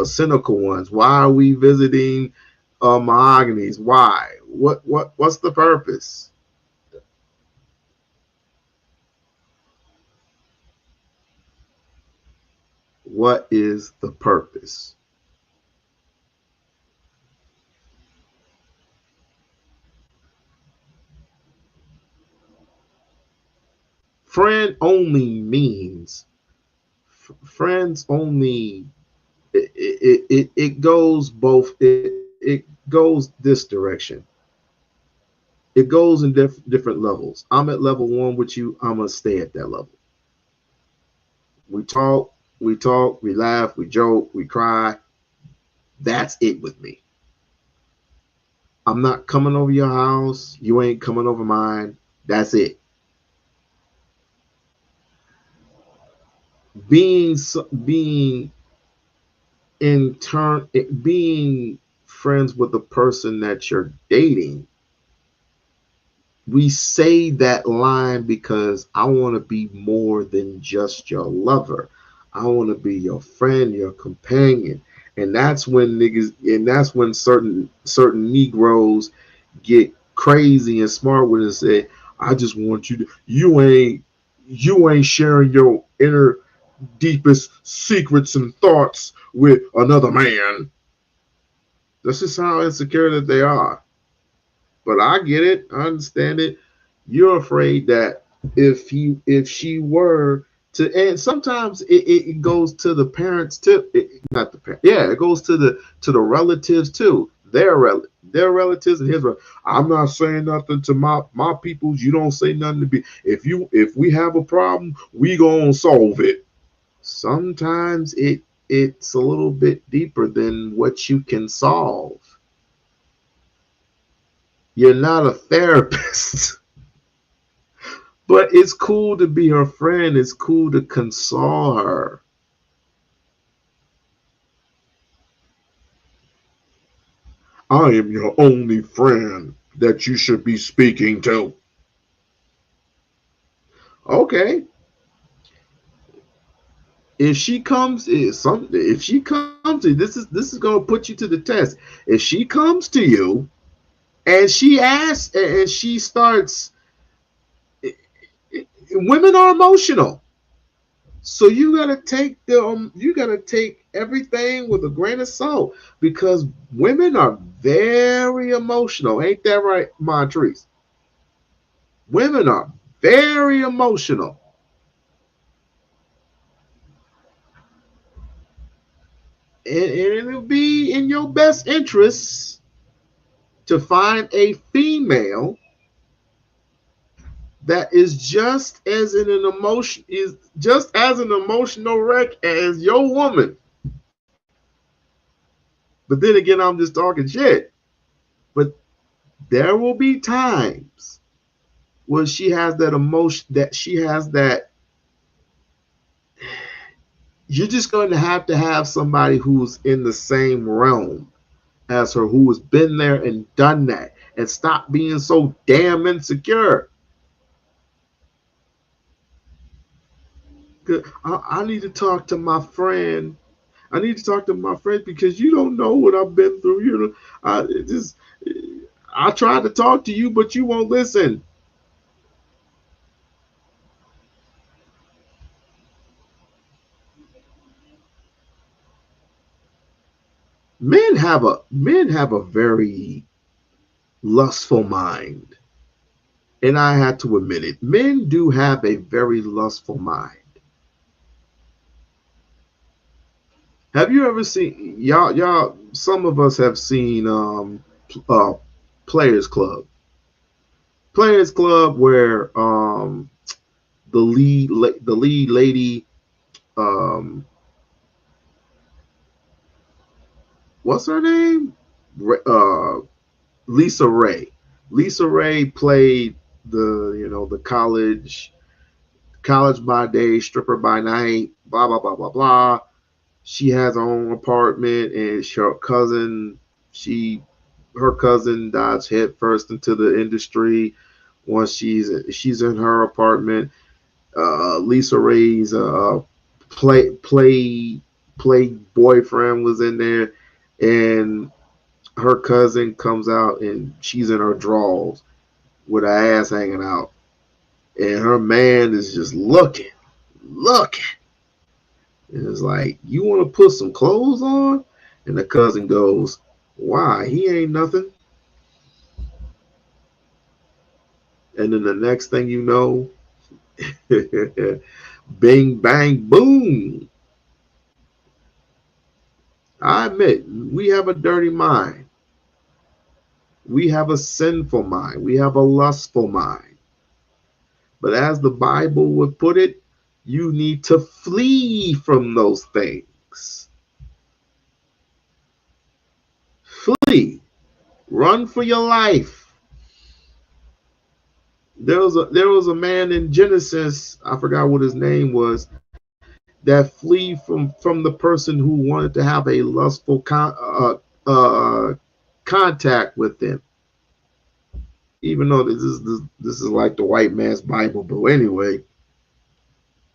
cynical ones? Why are we visiting mahoganies? Why? What's the purpose? What is the purpose? Friend only means friends only. It goes both. It goes this direction. It goes in different levels. I'm at level one with you. I'm gonna stay at that level. We talk, we laugh, we joke, we cry. That's it with me. I'm not coming over your house. You ain't coming over mine. That's it. Being being in turn being friends with the person that you're dating, we say that line because I want to be more than just your lover. I want to be your friend, your companion. And that's when certain Negroes get crazy and smart with it and say, I just want you to you ain't sharing your inner deepest secrets and thoughts with another man. That's just how insecure that they are. But I get it. I understand it. You're afraid that if she were to, and sometimes it goes to the parents too. Not the parents. Yeah, it goes to the relatives too. Their relatives and his. I'm not saying nothing to my peoples. You don't say nothing to me. If we have a problem, we gonna solve it. Sometimes it's a little bit deeper than what you can solve. You're not a therapist. But it's cool to be her friend. It's cool to console her. I am your only friend that you should be speaking to. Okay. If she comes, this is gonna put you to the test. If she comes to you and she asks and she starts, women are emotional. So you gotta take everything with a grain of salt because women are very emotional. Ain't that right, Montrese? Women are very emotional. And it'll be in your best interest to find a female that is just as an emotional wreck as your woman. But then again, I'm just talking shit. But there will be times when she has that emotion that she has that you're just going to have somebody who's in the same realm as her, who has been there and done that, and stop being so damn insecure. I need to talk to my friend. I need to talk to my friend because you don't know what I've been through. Just I tried to talk to you, but you won't listen. Men have a very lustful mind, and I had to admit it. Men do have a very lustful mind. Have you ever seen y'all? Some of us have seen uh, Players Club. Players Club, where the lead lady, um, what's her name? Lisa Ray. Lisa Ray played the college by day, stripper by night. Blah blah blah blah blah. She has her own apartment, and she her cousin dives headfirst into the industry once she's in her apartment. Lisa Ray's play boyfriend was in there, and her cousin comes out and she's in her drawers with her ass hanging out, and her man is just looking. And it's like, you want to put some clothes on? And the cousin goes, why? He ain't nothing. And then the next thing you know, bing, bang, boom. I admit, we have a dirty mind. We have a sinful mind. We have a lustful mind. But as the Bible would put it, you need to flee from those things. Flee. Run for your life. There was a man in Genesis, I forgot what his name was, that flee from the person who wanted to have a lustful contact with them. Even though this is like the white man's Bible, but anyway,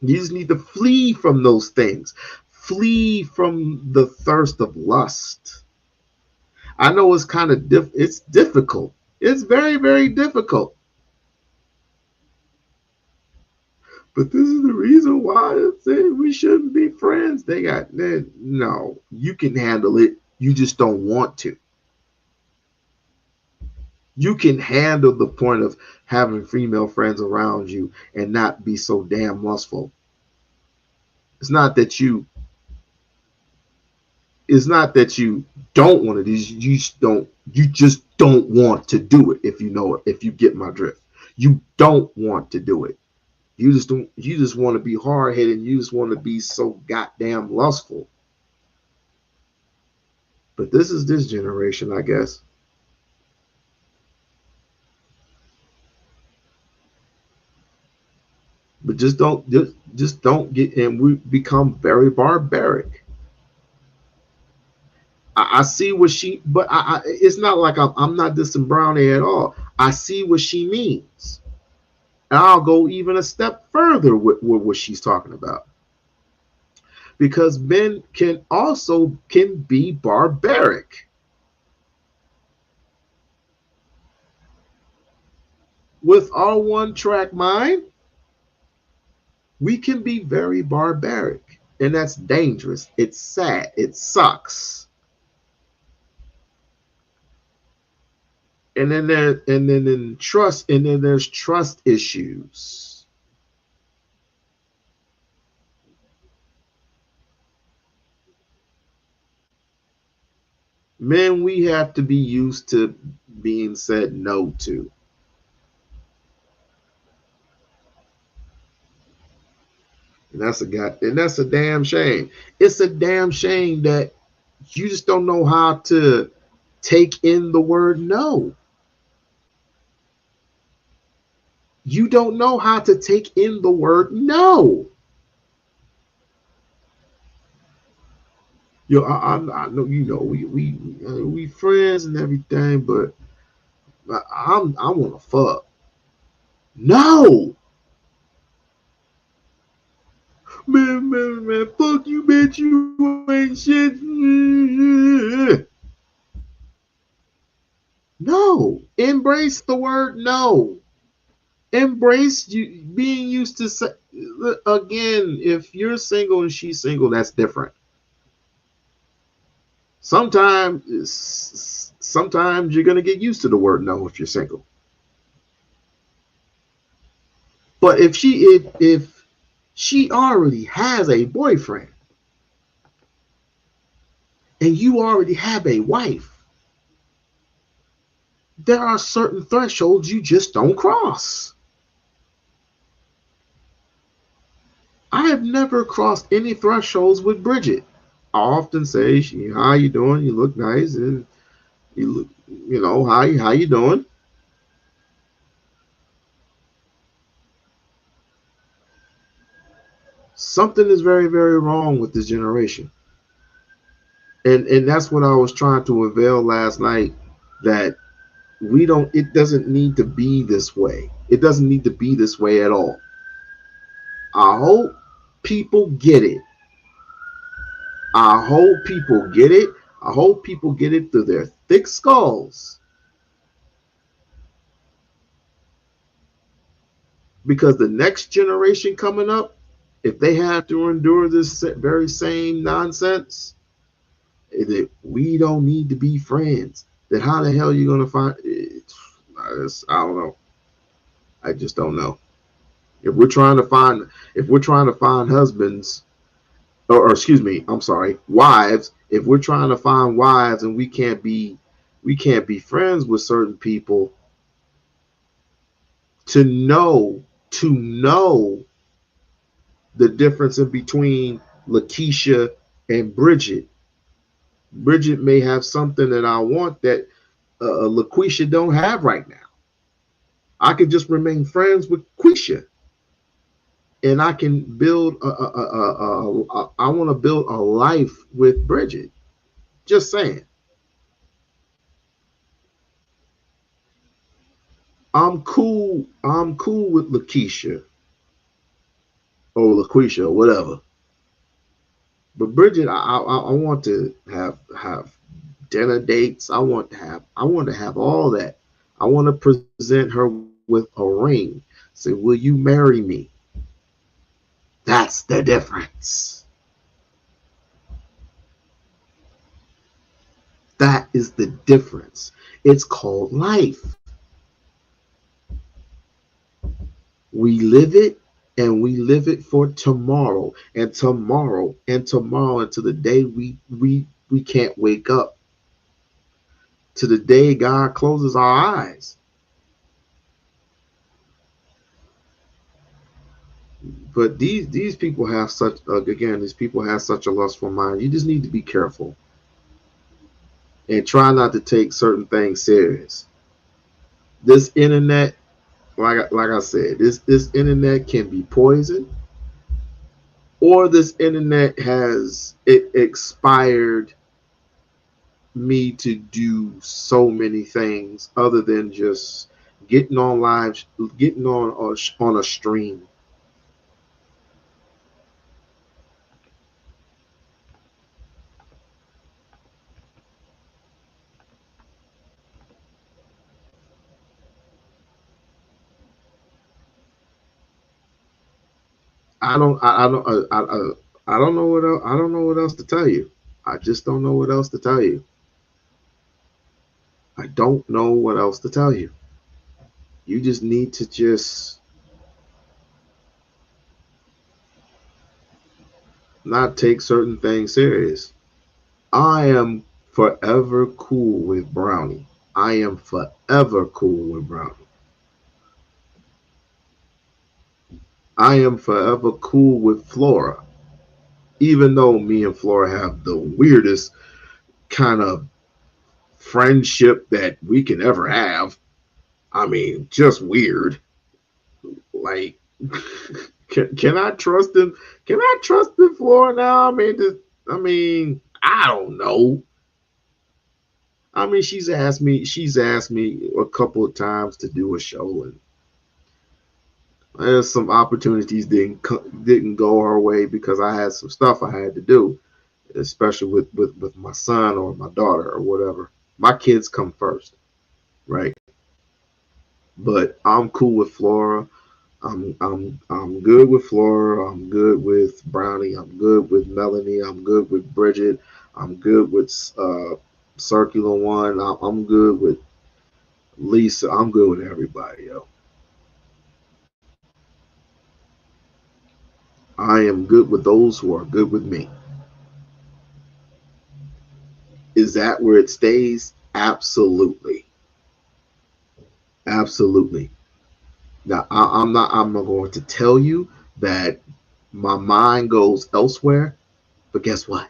you just need to flee from those things. Flee from the thirst of lust. I know it's kind of it's difficult. It's very, very difficult. But this is the reason why we shouldn't be friends. No, you can handle it. You just don't want to. You can handle the point of having female friends around you and not be so damn lustful. It's not that you it's not that you don't want to do it. You just don't want to do it, if you know it, if you get my drift. You don't want to do it. You just want to be hard headed, you just want to be so goddamn lustful. But this is this generation, I guess. But just don't get, and we become very barbaric. I see what she, but it's not like I'm not dissing Brownie at all. I see what she means, and I'll go even a step further with what she's talking about, because men can be barbaric. With our one track mind, we can be very barbaric, and that's dangerous. It's sad. It sucks. And then there's trust issues. Men, we have to be used to being said no to. And that's a damn shame. It's a damn shame that you just don't know how to take in the word no. You don't know how to take in the word no. I know, we friends and everything, but I want to fuck. No, man, fuck you, bitch. You ain't shit. No, embrace the word no. Embrace you being used to say, again. If you're single and she's single, that's different. Sometimes you're gonna get used to the word no if you're single. But if she already has a boyfriend and you already have a wife, there are certain thresholds you just don't cross. I have never crossed any thresholds with Bridget. I often say, "How you doing? You look nice, and you look, how you doing?" Something is very, very wrong with this generation, and that's what I was trying to unveil last night. That we don't. It doesn't need to be this way. It doesn't need to be this way at all. I hope people get it. I hope people get it. I hope people get it through their thick skulls, because the next generation coming up if they have to endure this very same nonsense, that we don't need to be friends, then how the hell are you gonna find it? I don't know. I just don't know. If we're trying to find, if we're trying to find husbands, or excuse me, I'm sorry, wives. If we're trying to find wives and we can't be friends with certain people, to know the difference in between Lakeisha and Bridget. Bridget may have something that I want that LaQuisha don't have right now. I could just remain friends with Quisha, and I can build I want to build a life with Bridget. Just saying. I'm cool with Lakeisha or LaQuisha or whatever. But Bridget, I want to have dinner dates. I want to have all that. I want to present her with a ring. Say, will you marry me? That's the difference. That is the difference. It's called life. We live it, and we live it for tomorrow and tomorrow and tomorrow until the day we can't wake up. To the day God closes our eyes. But these people have such again, these people have such a lustful mind. You just need to be careful and try not to take certain things serious. This internet, like I said, this internet can be poison, or this internet has it expired me to do so many things other than just getting on live, getting on a stream. I don't know what else, I don't know what else to tell you. I just don't know what else to tell you. I don't know what else to tell you. You just need to just not take certain things serious. I am forever cool with Brownie. I am forever cool with Brownie. I am forever cool with Flora. Even though me and Flora have the weirdest kind of friendship that we can ever have. I mean, just weird. Like, can I trust him? Can I trust the Flora now? I mean, I don't know. I mean, she's asked me a couple of times to do a show, and there's some opportunities didn't go her way because I had some stuff I had to do, especially with my son or my daughter or whatever. My kids come first, right? But I'm cool with Flora. I'm good with Flora. I'm good with Brownie. I'm good with Melanie. I'm good with Bridget. I'm good with Circular One. I'm good with Lisa. I'm good with everybody, yo. I am good with those who are good with me. Is that where it stays? Absolutely. Absolutely. Now, I'm not going to tell you that my mind goes elsewhere, but guess what?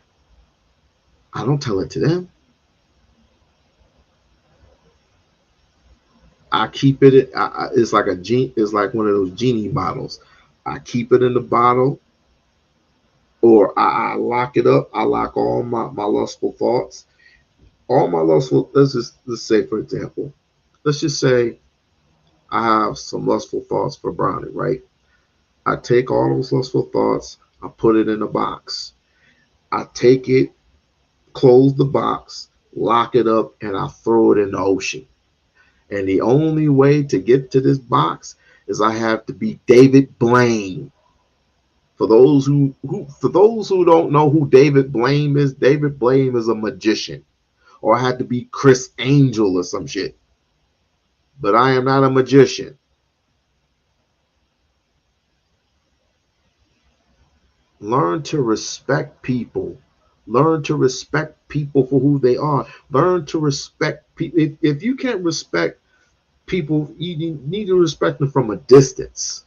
I don't tell it to them. I keep it. It's like it's like one of those genie bottles. I keep it in the bottle, or I lock it up. I lock all my lustful thoughts. All my lustful. Let's say for example, let's just say I have some lustful thoughts for Brownie, right? I take all those lustful thoughts. I put it in a box. I take it, close the box, lock it up, and I throw it in the ocean. And the only way to get to this box is I have to be David Blaine. For those who don't know who David Blaine is, David Blaine is a magician, or had to be Chris Angel or some shit. But I am not a magician. Learn to respect people. Learn to respect people for who they are. Learn to respect people. If you can't respect people, you need to respect them from a distance.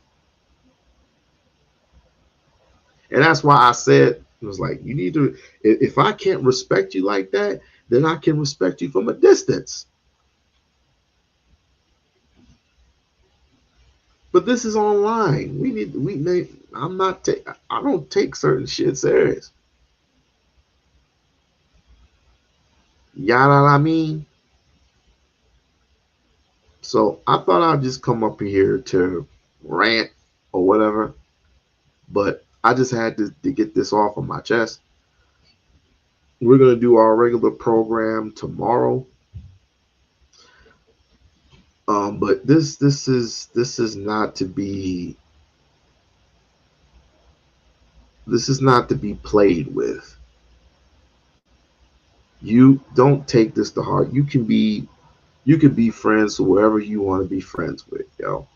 And that's why I said, it was like, you need to, if I can't respect you like that, then I can respect you from a distance. But this is online. I don't take certain shit serious. Yada I mean. So I thought I'd just come up here to rant or whatever, but I just had to get this off of my chest. We're gonna do our regular program tomorrow. But this is not to be played with. You don't take this to heart. You can be friends with whoever you want to be friends with, yo.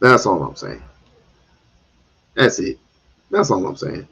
That's all I'm saying. That's it. That's all I'm saying.